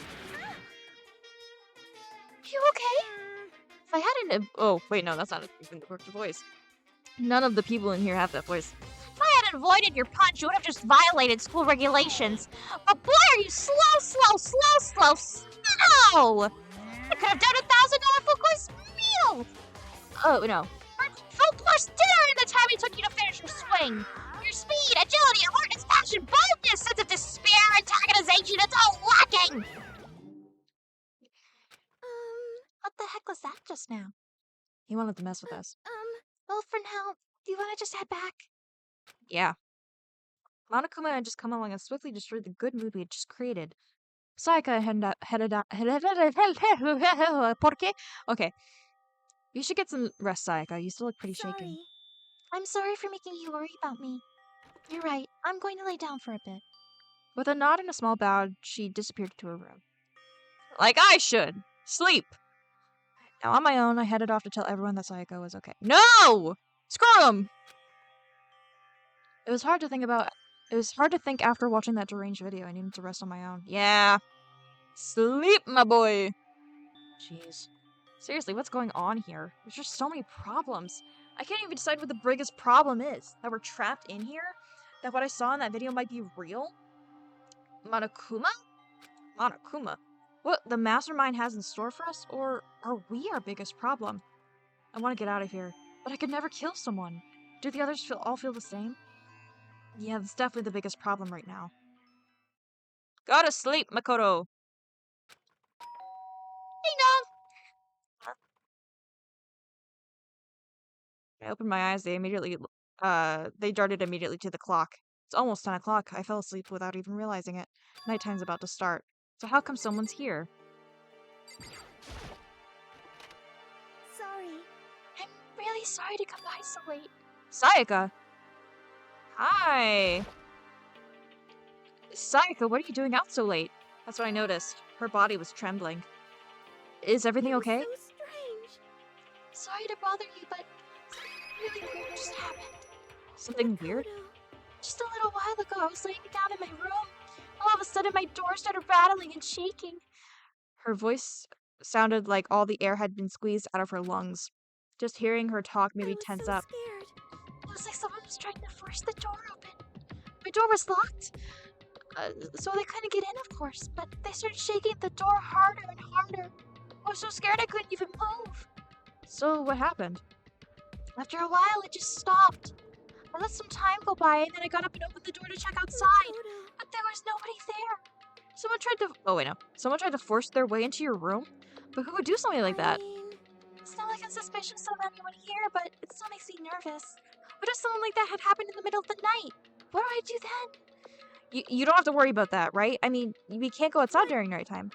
You okay? If I hadn't... Oh, wait, no, that's not even the correct voice. None of the people in here have that voice. If I hadn't avoided your punch, you would have just violated school regulations. But boy, are you slow! I could have done $1,000 full course meal! Oh, no. Full course dinner in the time it took you to finish your swing. Your speed, agility, alertness, passion, boldness, sense of despair, antagonization, it's all lacking! What the heck was that just now? He wanted to mess with us. Well, for now, do you want to just head back? Yeah. Monokuma had just come along and swiftly destroyed the good mood we had just created. Sayaka headed out. ¿Por qué? Okay. You should get some rest, Sayaka. You still look pretty shaken. I'm sorry for making you worry about me. You're right. I'm going to lay down for a bit. With a nod and a small bow, she disappeared to her room. Like I should. Sleep. Now on my own, I headed off to tell everyone that Sayaka was okay. No! Screw him! It was hard to think after watching that deranged video. I needed to rest on my own. Yeah. Sleep, my boy. Jeez. Seriously, what's going on here? There's just so many problems. I can't even decide what the biggest problem is. That we're trapped in here? That what I saw in that video might be real? Monokuma? Monokuma? What the mastermind has in store for us? Or are we our biggest problem? I want to get out of here, but I could never kill someone. Do the others all feel the same? Yeah, that's definitely the biggest problem right now. Go to sleep, Makoto. Ding dong! I opened my eyes. They darted immediately to the clock. It's almost 10 o'clock. I fell asleep without even realizing it. Nighttime's about to start. So how come someone's here? Sorry. I'm really sorry to come by so late. Sayaka! Hi! Sayaka, what are you doing out so late? That's what I noticed. Her body was trembling. Is everything okay? So strange. Sorry to bother you, but something really weird just happened. Something weird? Just a little while ago, I was laying down in my room. All of a sudden, my door started rattling and shaking. Her voice sounded like all the air had been squeezed out of her lungs. Just hearing her talk made me tense up. Scared. It was like someone was trying to force the door open. My door was locked, so they couldn't get in, of course. But they started shaking the door harder and harder. I was so scared I couldn't even move. So, what happened? After a while, it just stopped. I let some time go by, and then I got up and opened the door to check outside. But there was nobody there. Someone tried to. Oh, wait, no. Someone tried to force their way into your room? But who would do something like that? I mean, it's not like I'm suspicious of anyone here, but it still makes me nervous. What if something like that had happened in the middle of the night? What do I do then? You don't have to worry about that, right? I mean, we can't go outside during nighttime.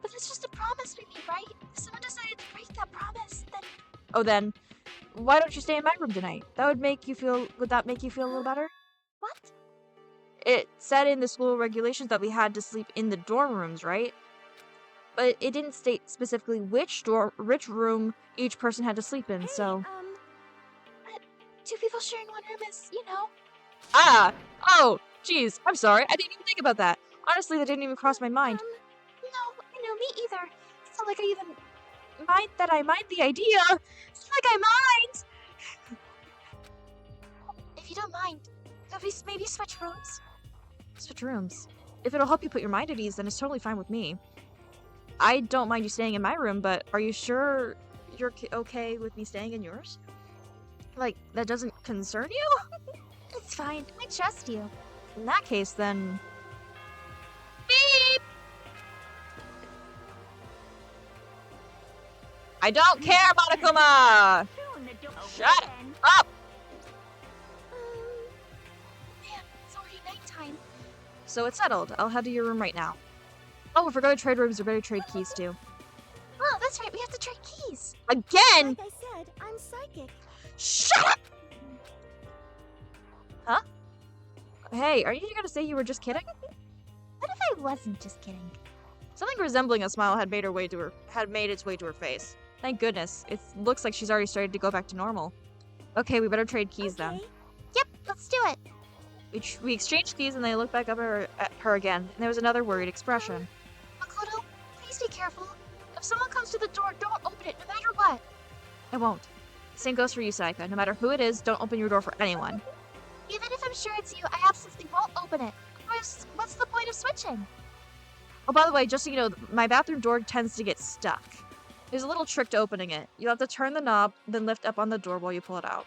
But that's just a promise we made, right? If someone decided to break that promise, then Oh, then, why don't you stay in my room tonight? Would that make you feel a little better? what? It said in the school regulations that we had to sleep in the dorm rooms, right? But it didn't state specifically which room each person had to sleep in, so... Two people sharing one room is, you know. Ah! Oh! Jeez, I'm sorry. I didn't even think about that. Honestly, that didn't even cross my mind. No, I know, me either. It's not like I even mind the idea. It's not like I mind. If you don't mind, could we maybe switch rooms? Switch rooms. If it'll help you put your mind at ease, then it's totally fine with me. I don't mind you staying in my room, but are you sure you're okay with me staying in yours? Like, that doesn't concern you? It's fine. I trust you. In that case, then... Beep! I don't care, Monokuma! Soon the door Shut open. up! Man, it's already nighttime. So it's settled. I'll head to your room right now. Oh, if we're going to trade rooms, we're going to trade keys too. Oh, that's right. We have to trade keys. Again? Like I said, I'm psychic. Shut up! Huh? Hey, are you gonna say you were just kidding? What if I wasn't just kidding? Something resembling a smile had made its way to her face. Thank goodness. It looks like she's already started to go back to normal. Okay, we better trade keys then. Okay. Yep, let's do it. We exchanged keys and they looked back up at her again, and there was another worried expression. Makoto, please be careful. If someone comes to the door, don't open it, no matter what. I won't. Same goes for you, Sayaka. No matter who it is, don't open your door for anyone. Even if I'm sure it's you, I absolutely won't open it. Otherwise, what's the point of switching? Oh, by the way, just so you know, my bathroom door tends to get stuck. There's a little trick to opening it. You'll have to turn the knob, then lift up on the door while you pull it out.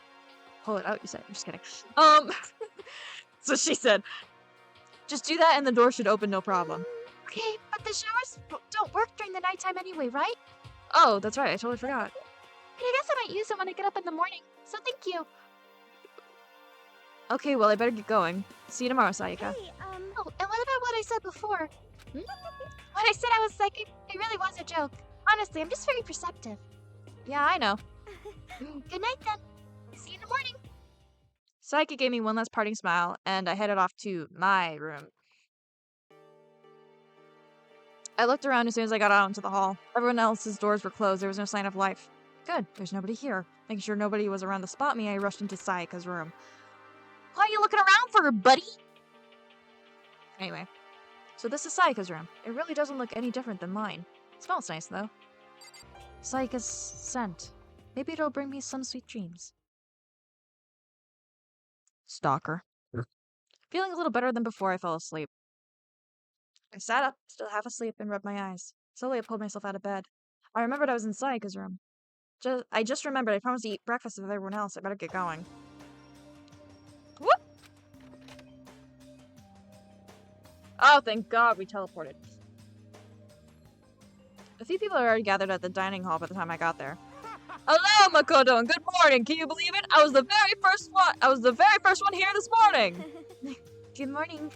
Pull it out, you said. I'm just kidding. So she said. Just do that and the door should open no problem. Okay, but the showers don't work during the nighttime anyway, right? Oh, that's right. I totally forgot. But I guess I might use it when I get up in the morning, so thank you. Okay, well, I better get going. See you tomorrow, Sayaka. Hey, Oh, and what about what I said before? Hmm? When I said I was psychic, it really was a joke. Honestly, I'm just very perceptive. Yeah, I know. Good night then. See you in the morning. Sayaka gave me one last parting smile, and I headed off to my room. I looked around as soon as I got out into the hall. Everyone else's doors were closed. There was no sign of life. Good. There's nobody here. Making sure nobody was around to spot me, I rushed into Sayaka's room. What are you looking around for, buddy? Anyway, so this is Sayaka's room. It really doesn't look any different than mine. It smells nice, though. Sayaka's scent. Maybe it'll bring me some sweet dreams. Stalker. Feeling a little better than before I fell asleep. I sat up, still half asleep, and rubbed my eyes. Slowly I pulled myself out of bed. I remembered I was in Sayaka's room. I just remembered I promised to eat breakfast with everyone else. I better get going. Whoop! Oh, thank God we teleported. A few people had already gathered at the dining hall by the time I got there. Hello, Makoto, and good morning. Can you believe it? I was the very first one here this morning. Good morning.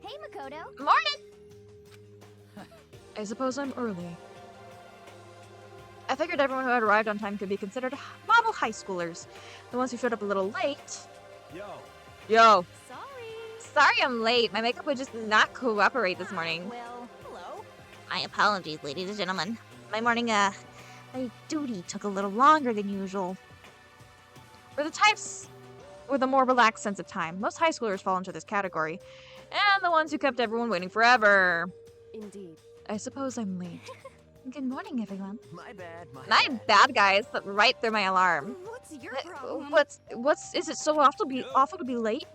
Hey, Makoto. Morning! I suppose I'm early. I figured everyone who had arrived on time could be considered model high schoolers. The ones who showed up a little late. Yo. Sorry I'm late. My makeup would just not cooperate this morning. Well, hello. My apologies, ladies and gentlemen. My duty took a little longer than usual. For the types with a more relaxed sense of time, most high schoolers fall into this category. And the ones who kept everyone waiting forever. Indeed. I suppose I'm late. Good morning, everyone. My bad. My bad guys slipped right through my alarm. What's your problem? Is it so awful to be late?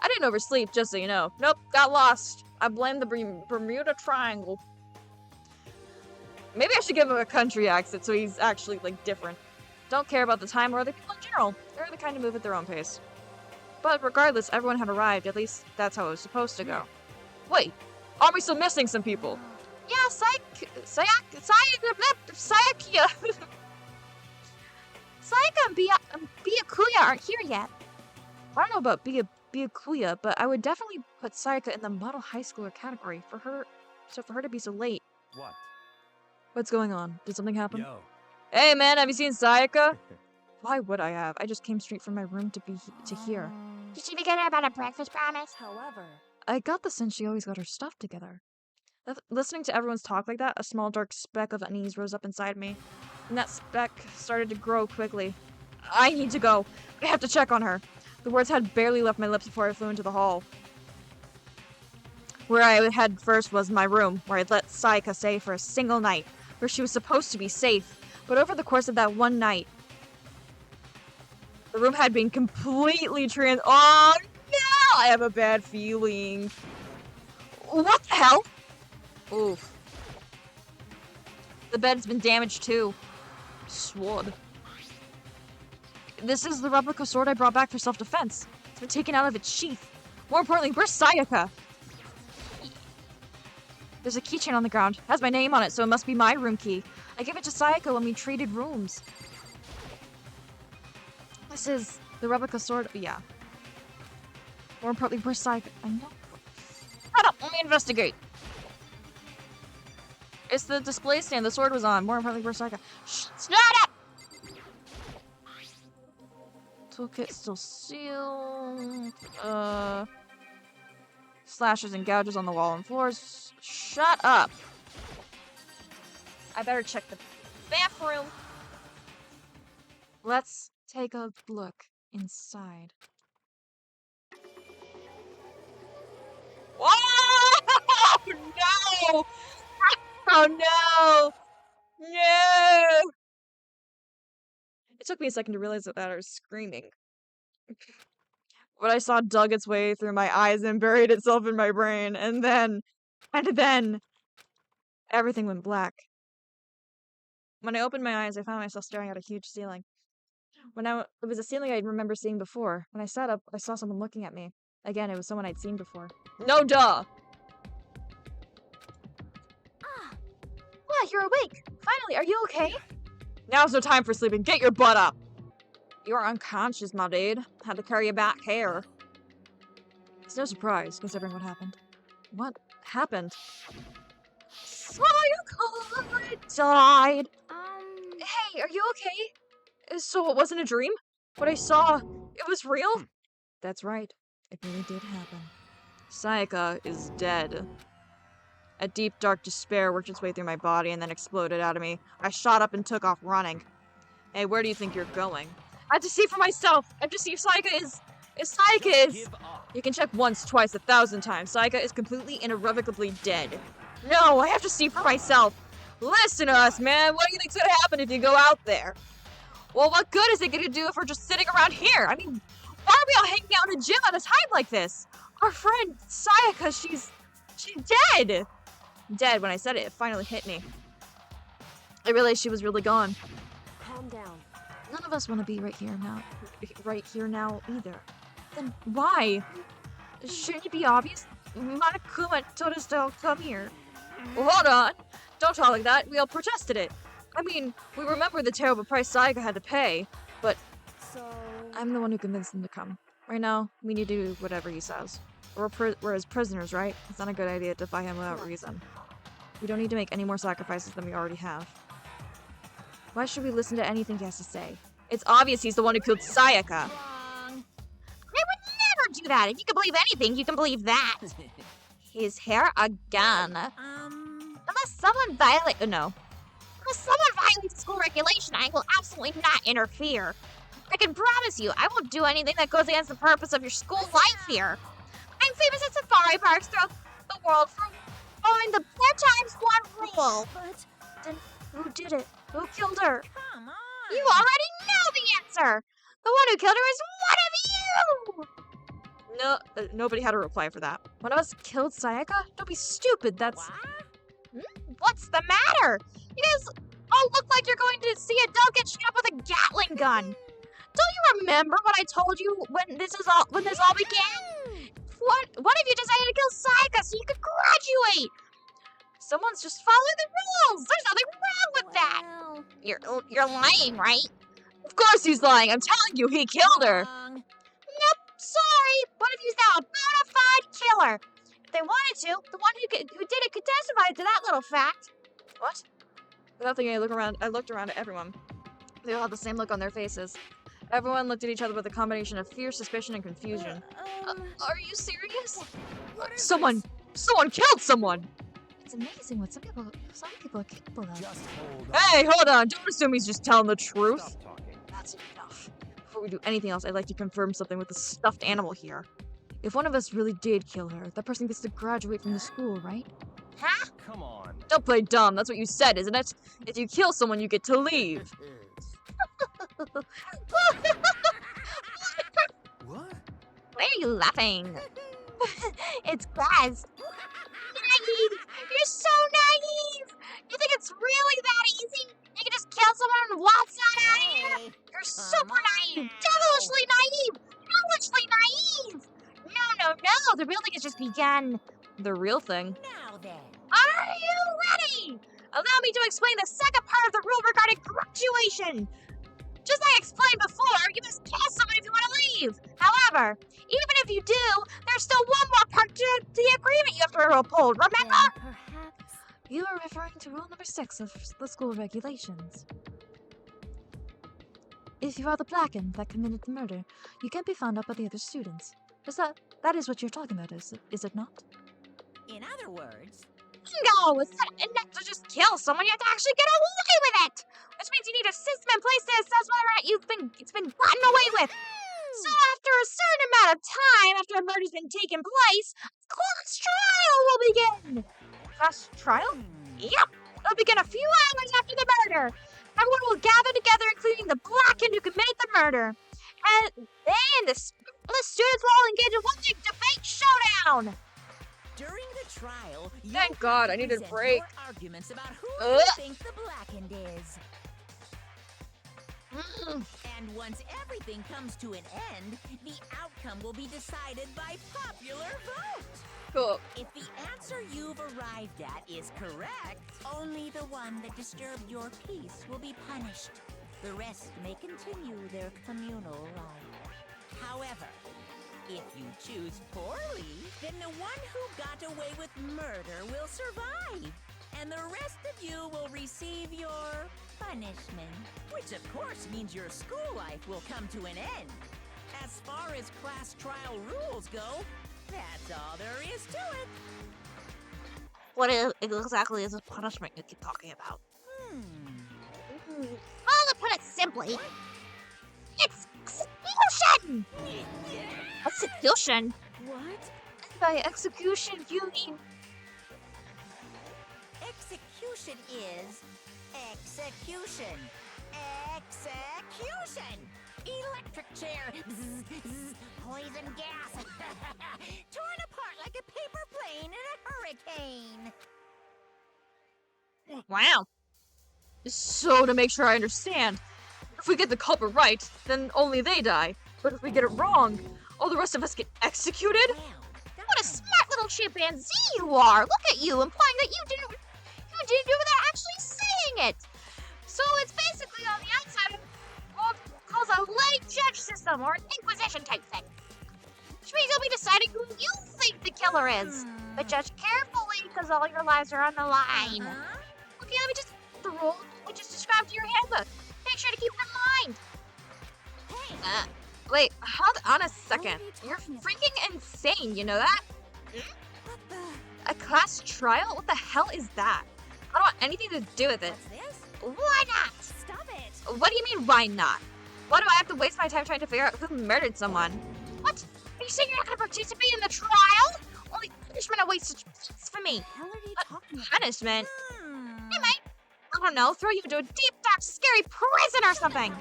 I didn't oversleep, just so you know. Nope, got lost. I blame the Bermuda Triangle. Maybe I should give him a country accent so he's actually, different. Don't care about the time or other people in general. They're the kind to move at their own pace. But regardless, everyone had arrived. At least that's how it was supposed to go. Wait, Aren't we still missing some people? Yeah, Sayaka and Byakuya aren't here yet. I don't know about Byakuya, but I would definitely put Sayaka in the model high schooler category for her to be so late. What? What's going on? Did something happen? Yo. Hey man, have you seen Sayaka? Why would I have? I just came straight from my room to here. Did she begin about a breakfast promise? However, I got the sense she always got her stuff together. Listening to everyone's talk like that, a small dark speck of unease rose up inside me. And that speck started to grow quickly. I need to go. I have to check on her. The words had barely left my lips before I flew into the hall. Where I had first was my room, where I'd let Sayaka stay for a single night, where she was supposed to be safe. But over the course of that one night, the room had been completely Oh no! I have a bad feeling. What the hell? Oof. The bed's been damaged too. Sword. This is the replica sword I brought back for self-defense. It's been taken out of its sheath. More importantly, where's Sayaka? There's a keychain on the ground. It has my name on it, so it must be my room key. I gave it to Sayaka when we traded rooms. This is the replica sword. Yeah. More importantly, where's Sayaka? I know. Shut up! Let me investigate. It's the display stand the sword was on. More importantly, where's Sayaka? Shut up! Toolkit still sealed. Slashes and gouges on the wall and floors. Shut up! I better check the bathroom. Let's take a look inside. Oh no! Oh no! No! It took me a second to realize that I was screaming. But I saw dug its way through my eyes and buried itself in my brain, and then everything went black. When I opened my eyes, I found myself staring at a huge ceiling. It was a ceiling I remember seeing before. When I sat up, I saw someone looking at me. Again, it was someone I'd seen before. No duh! Wow, you're awake. Finally, are you okay? Now's no time for sleeping. Get your butt up! You are unconscious, my dude. Had to carry you back here. It's no surprise, considering what happened. What happened? Sayaka died. Hey, are you okay? So it wasn't a dream? What I saw, it was real? That's right. It really did happen. Sayaka is dead. A deep, dark despair worked its way through my body and then exploded out of me. I shot up and took off running. Hey, where do you think you're going? I have to see for myself! I have to see if Sayaka is... You can check once, twice, 1,000 times. Sayaka is completely and irrevocably dead. No, I have to see for myself! Listen to us, man! What do you think's gonna happen if you go out there? Well, what good is it gonna do if we're just sitting around here? I mean, why are we all hanging out in a gym at a time like this? Our friend, Sayaka, she's dead! Dead. When I said it, it finally hit me. I realized she was really gone. calm down. None of us want to be right here now either. Then why? Shouldn't it be obvious? Monokuma told us to come here. Well, hold on. Don't talk like that. We all protested it. I mean, we remember the terrible price Sayaka had to pay, but So... I'm the one who convinced him to come. Right now, we need to do whatever he says. We're his prisoners, right? It's not a good idea to fight him without reason. We don't need to make any more sacrifices than we already have. Why should we listen to anything he has to say? It's obvious he's the one who killed Sayaka. Wrong. I would never do that. If you can believe anything, you can believe that. His hair again. Unless someone violates school regulation, I will absolutely not interfere. I can promise you, I won't do anything that goes against the purpose of your school life here. I'm famous at safari parks throughout the world for following the 4x1 rule. But... Then who did it? Who killed her? Come on. You already know the answer. The one who killed her is one of you. No, nobody had a reply for that. One of us killed Sayaka? Don't be stupid, that's... What's the matter? You guys all look like you're going to see a dog get shot up with a Gatling gun. Don't you remember what I told you when this all began? What if you decided to kill Sayaka so you could graduate? Someone's just following the rules. There's nothing wrong with that. Well, You're lying, right? Of course he's lying. I'm telling you, he killed her. wrong. Nope, sorry. One of you's now a bona fide killer. If they wanted to, the one who did it could testify to that little fact. What? Without thinking, I looked around at everyone. They all had the same look on their faces. Everyone looked at each other with a combination of fear, suspicion, and confusion. Are you serious? Someone killed someone! It's amazing what some people are capable of. Just hold on. Hey, hold on! Don't assume he's just telling the truth. Stop talking. That's enough. Before we do anything else, I'd like to confirm something with the stuffed animal here. If one of us really did kill her, that person gets to graduate from the school, right? Huh? Come on. Don't play dumb, that's what you said, isn't it? If you kill someone, you get to leave. What? Why are you laughing? It's class. Naive! You're so naive! You think it's really that easy? You can just kill someone and waltz on out of here? You're super naive! Devilishly naive! Foolishly naive! No, the real thing has just begun. The real thing. Now then. Are you ready? Allow me to explain the second part of the rule regarding graduation. Just like I explained before, you must kill someone if you want to leave. However, even if you do, there's still one more part to the agreement you have to uphold, remember? Then perhaps. You are referring to rule number 6 of the school regulations. If you are the blackened that committed the murder, you can't be found out by the other students. That is what you're talking about, is it not? In other words, No, it's not enough to just kill someone. You have to actually get away with it. Which means you need a system in place to assess whether or not it's been gotten away with. So after a certain amount of time, after a murder's been taken place, a class trial will begin. Class trial? Yep, it'll begin a few hours after the murder. Everyone will gather together, including the blackened who committed the murder. And then the students will all engage in one big debate showdown. during the trial, you Thank God, I needed a present break. your arguments about who Ugh. you think the blackened is. And once everything comes to an end, the outcome will be decided by popular vote. Cool. If the answer you've arrived at is correct, only the one that disturbed your peace will be punished. The rest may continue their communal life. However, if you choose poorly, then the one who got away with murder will survive, and the rest of you will receive your punishment. Which of course means your school life will come to an end. As far as class trial rules go, that's all there is to it. What exactly is the punishment you keep talking about? Well, to put it simply, it's execution! Execution? What? By execution, you mean... Execution is execution. Execution! Electric chair. Bzz, bzz, poison gas. Torn apart like a paper plane in a hurricane. Wow. So, to make sure I understand, if we get the culprit right, then only they die. But if we get it wrong, all the rest of us get executed? Well, What a smart little chimpanzee you are! Look at you, implying that you didn't do it without actually saying it! So it's basically on the outside of what calls a lay judge system, or an inquisition type thing. Which means you'll be deciding who you think the killer is. But judge carefully, because all your lives are on the line. Okay, let me just the rule I just described to your handbook. Make sure to keep it in mind. Hey, Wait, hold on a second. What are you You're talking about? freaking insane, you know that? what the? A class trial? What the hell is that? I don't want anything to do with it. What's this? Why not? Stop it! What do you mean, why not? Why do I have to waste my time trying to figure out who murdered someone? What? Are you saying you're not going to participate in the trial? Only punishment awaits such peace for me. What the hell are you talking about? Punishment? Hey, mate. I don't know, throw you into a deep, dark, scary prison or something.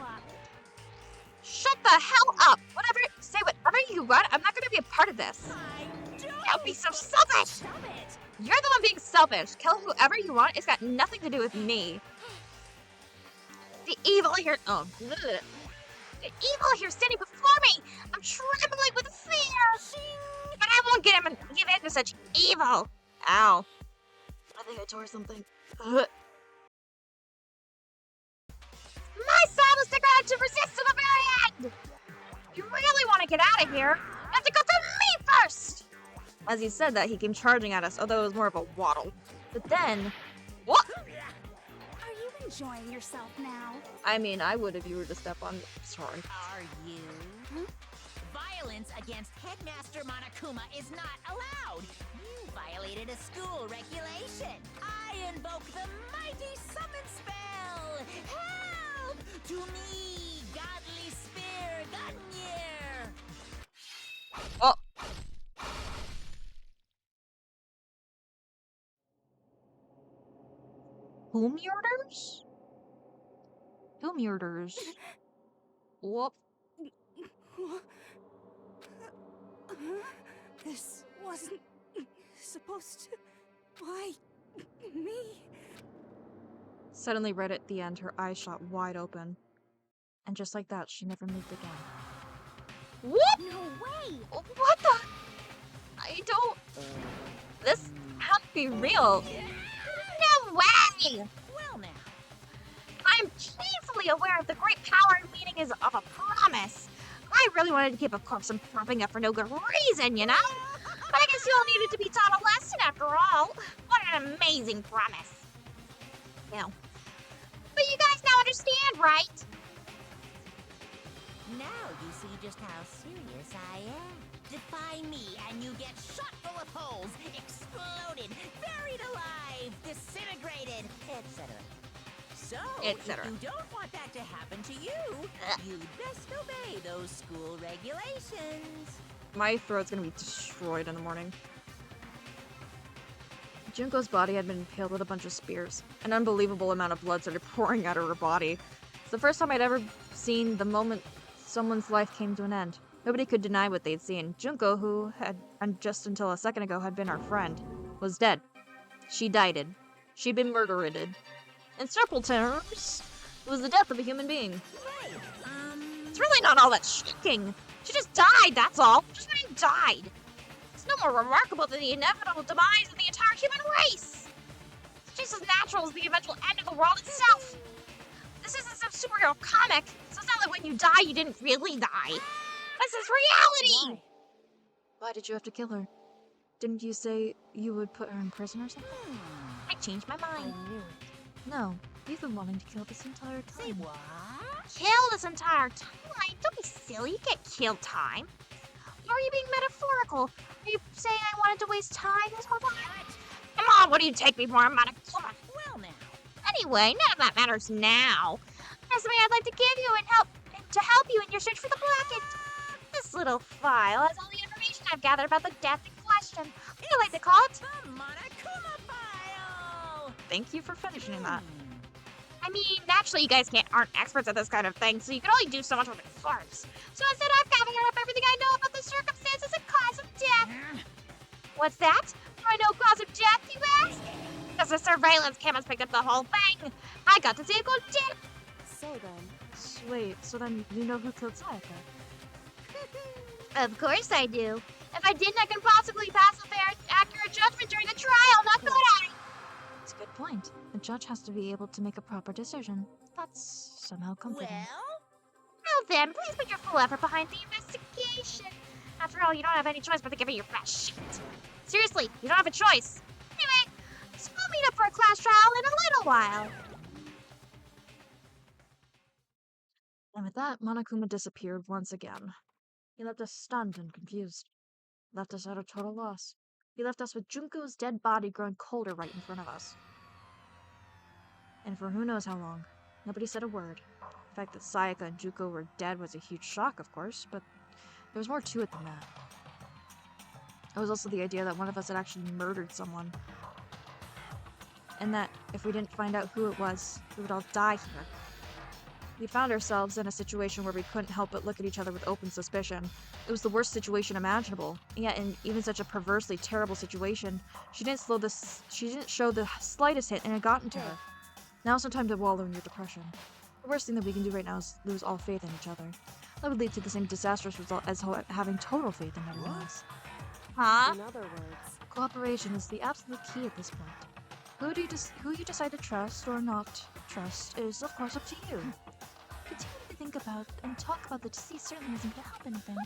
Shut the hell up. Say whatever you want. I'm not going to be a part of this. Don't be so selfish. Stop it! You're the one being selfish. Kill whoever you want. It's got nothing to do with me. The evil here. Oh. Ugh. The evil here standing before me. I'm trembling with fear. But I won't give in to such evil. Ow. I think I tore something. My son will stick around to resist to the very end! If you really want to get out of here, you have to go through me first! As he said that, he came charging at us, although it was more of a waddle. But then... What? Are you enjoying yourself now? I mean, I would if you were to step on... Sorry. Are you? Violence against Headmaster Monokuma is not allowed. You violated a school regulation. I invoke the mighty summon spell. Help! To me, godly spear, Gunyer! Oh! Who murders? Who murders? Whoop. This wasn't supposed to. Why me? Suddenly, right at the end, her eyes shot wide open. And just like that, she never moved again. What? No way! What the? I don't... This can't be real. No way! Well now. I'm painfully aware of the great power and meaning is of a promise. I really wanted to keep a corpse from propping up for no good reason, you know? But I guess you all needed to be taught a lesson after all. What an amazing promise. You know. But you guys now understand, right? Now you see just how serious I am. Defy me and you get shot full of holes, exploded, buried alive, disintegrated, etc. So, Etc. if you don't want that to happen to you, you'd best obey those school regulations. My throat's gonna be destroyed in the morning. Junko's body had been impaled with a bunch of spears. An unbelievable amount of blood started pouring out of her body. It's the first time I'd ever seen the moment someone's life came to an end. Nobody could deny what they'd seen. Junko, who had, just until a second ago, had been our friend, was dead. She died. She'd been murdered. In simple terms, it was the death of a human being. It's really not all that shocking. She just died, that's all. Just plain died. It's no more remarkable than the inevitable demise of the entire human race. It's just as natural as the eventual end of the world itself. This isn't some superhero comic, so it's not like when you die, you didn't really die. This is reality! Why did you have to kill her? Didn't you say you would put her in prison or something? I changed my mind. No, you've been wanting to kill this entire time. Say what? Kill this entire time? Don't be silly, you can't kill time. Or are you being metaphorical? Are you saying I wanted to waste time this whole time? Come on, what do you take me for? I'm not a woman. Well now. Anyway, none of that matters now. There's something I'd like to give you and help you in your search for the Blacket. This little file has all the information I've gathered about the death in question. What do you like to call it? The Monokuma file! Thank you for finishing that. I mean, naturally you guys aren't experts at this kind of thing, so you can only do so much with a corpse. So instead I've gathered up everything I know about the circumstances and cause of death. What's that? Do I know cause of death, you ask? Because the surveillance cameras picked up the whole thing. I got to see it go down. So then. Wait, so then you know who killed Sayaka? Of course I do. If I didn't, I can possibly pass a fair, accurate judgment during the trial. Not good at it. That's a good point. The judge has to be able to make a proper decision. That's somehow comforting. Well then, please put your full effort behind the investigation. After all, you don't have any choice but to give it your best shot. Seriously, you don't have a choice. Anyway, so we'll meet up for a class trial in a little while. And with that, Monokuma disappeared once again. He left us stunned and confused. Left us at a total loss. He left us with Junko's dead body growing colder right in front of us. And for who knows how long. Nobody said a word. The fact that Sayaka and Junko were dead was a huge shock, of course, but there was more to it than that. It was also the idea that one of us had actually murdered someone. And that if we didn't find out who it was, we would all die here. We found ourselves in a situation where we couldn't help but look at each other with open suspicion. It was the worst situation imaginable. And yet, in even such a perversely terrible situation, she didn't show the slightest hint, and it got into her. Now's no time to wallow in your depression. The worst thing that we can do right now is lose all faith in each other. That would lead to the same disastrous result as having total faith in everyone else. Huh? In other words. Cooperation is the absolute key at this point. Who you decide to trust or not trust is, of course, up to you. Continuing to think about and talk about the deceased certainly isn't gonna help anything.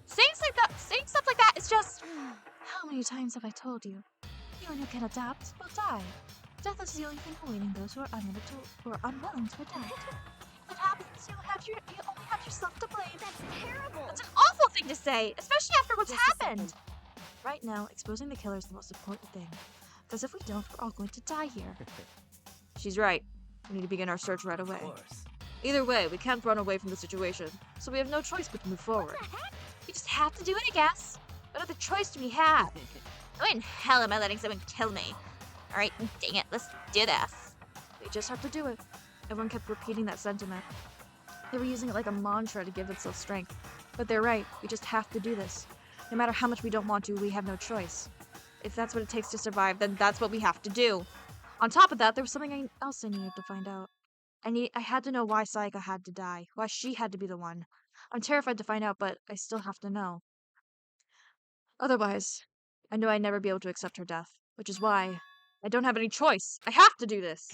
Saying stuff like that is just. How many times have I told you? Anyone who can adapt will die. Death is the only thing awaiting those who are unwilling to adapt. If that happens, you only have yourself to blame. That's terrible. That's an awful thing to say, especially after what's Just a happened. second. Right now, exposing the killer is the most important thing. Because if we don't, we're all going to die here. She's right. We need to begin our search right away. Of course. Either way, we can't run away from the situation, so we have no choice but to move forward. You just have to do it, I guess. What other choice do we have? Why in hell am I letting someone kill me? Alright, dang it, let's do this. We just have to do it. Everyone kept repeating that sentiment. They were using it like a mantra to give themselves strength. But they're right, we just have to do this. No matter how much we don't want to, we have no choice. If that's what it takes to survive, then that's what we have to do. On top of that, there was something else I needed to find out. I had to know why Sayaka had to die, why she had to be the one. I'm terrified to find out, but I still have to know. Otherwise, I knew I'd never be able to accept her death, which is why I don't have any choice. I have to do this.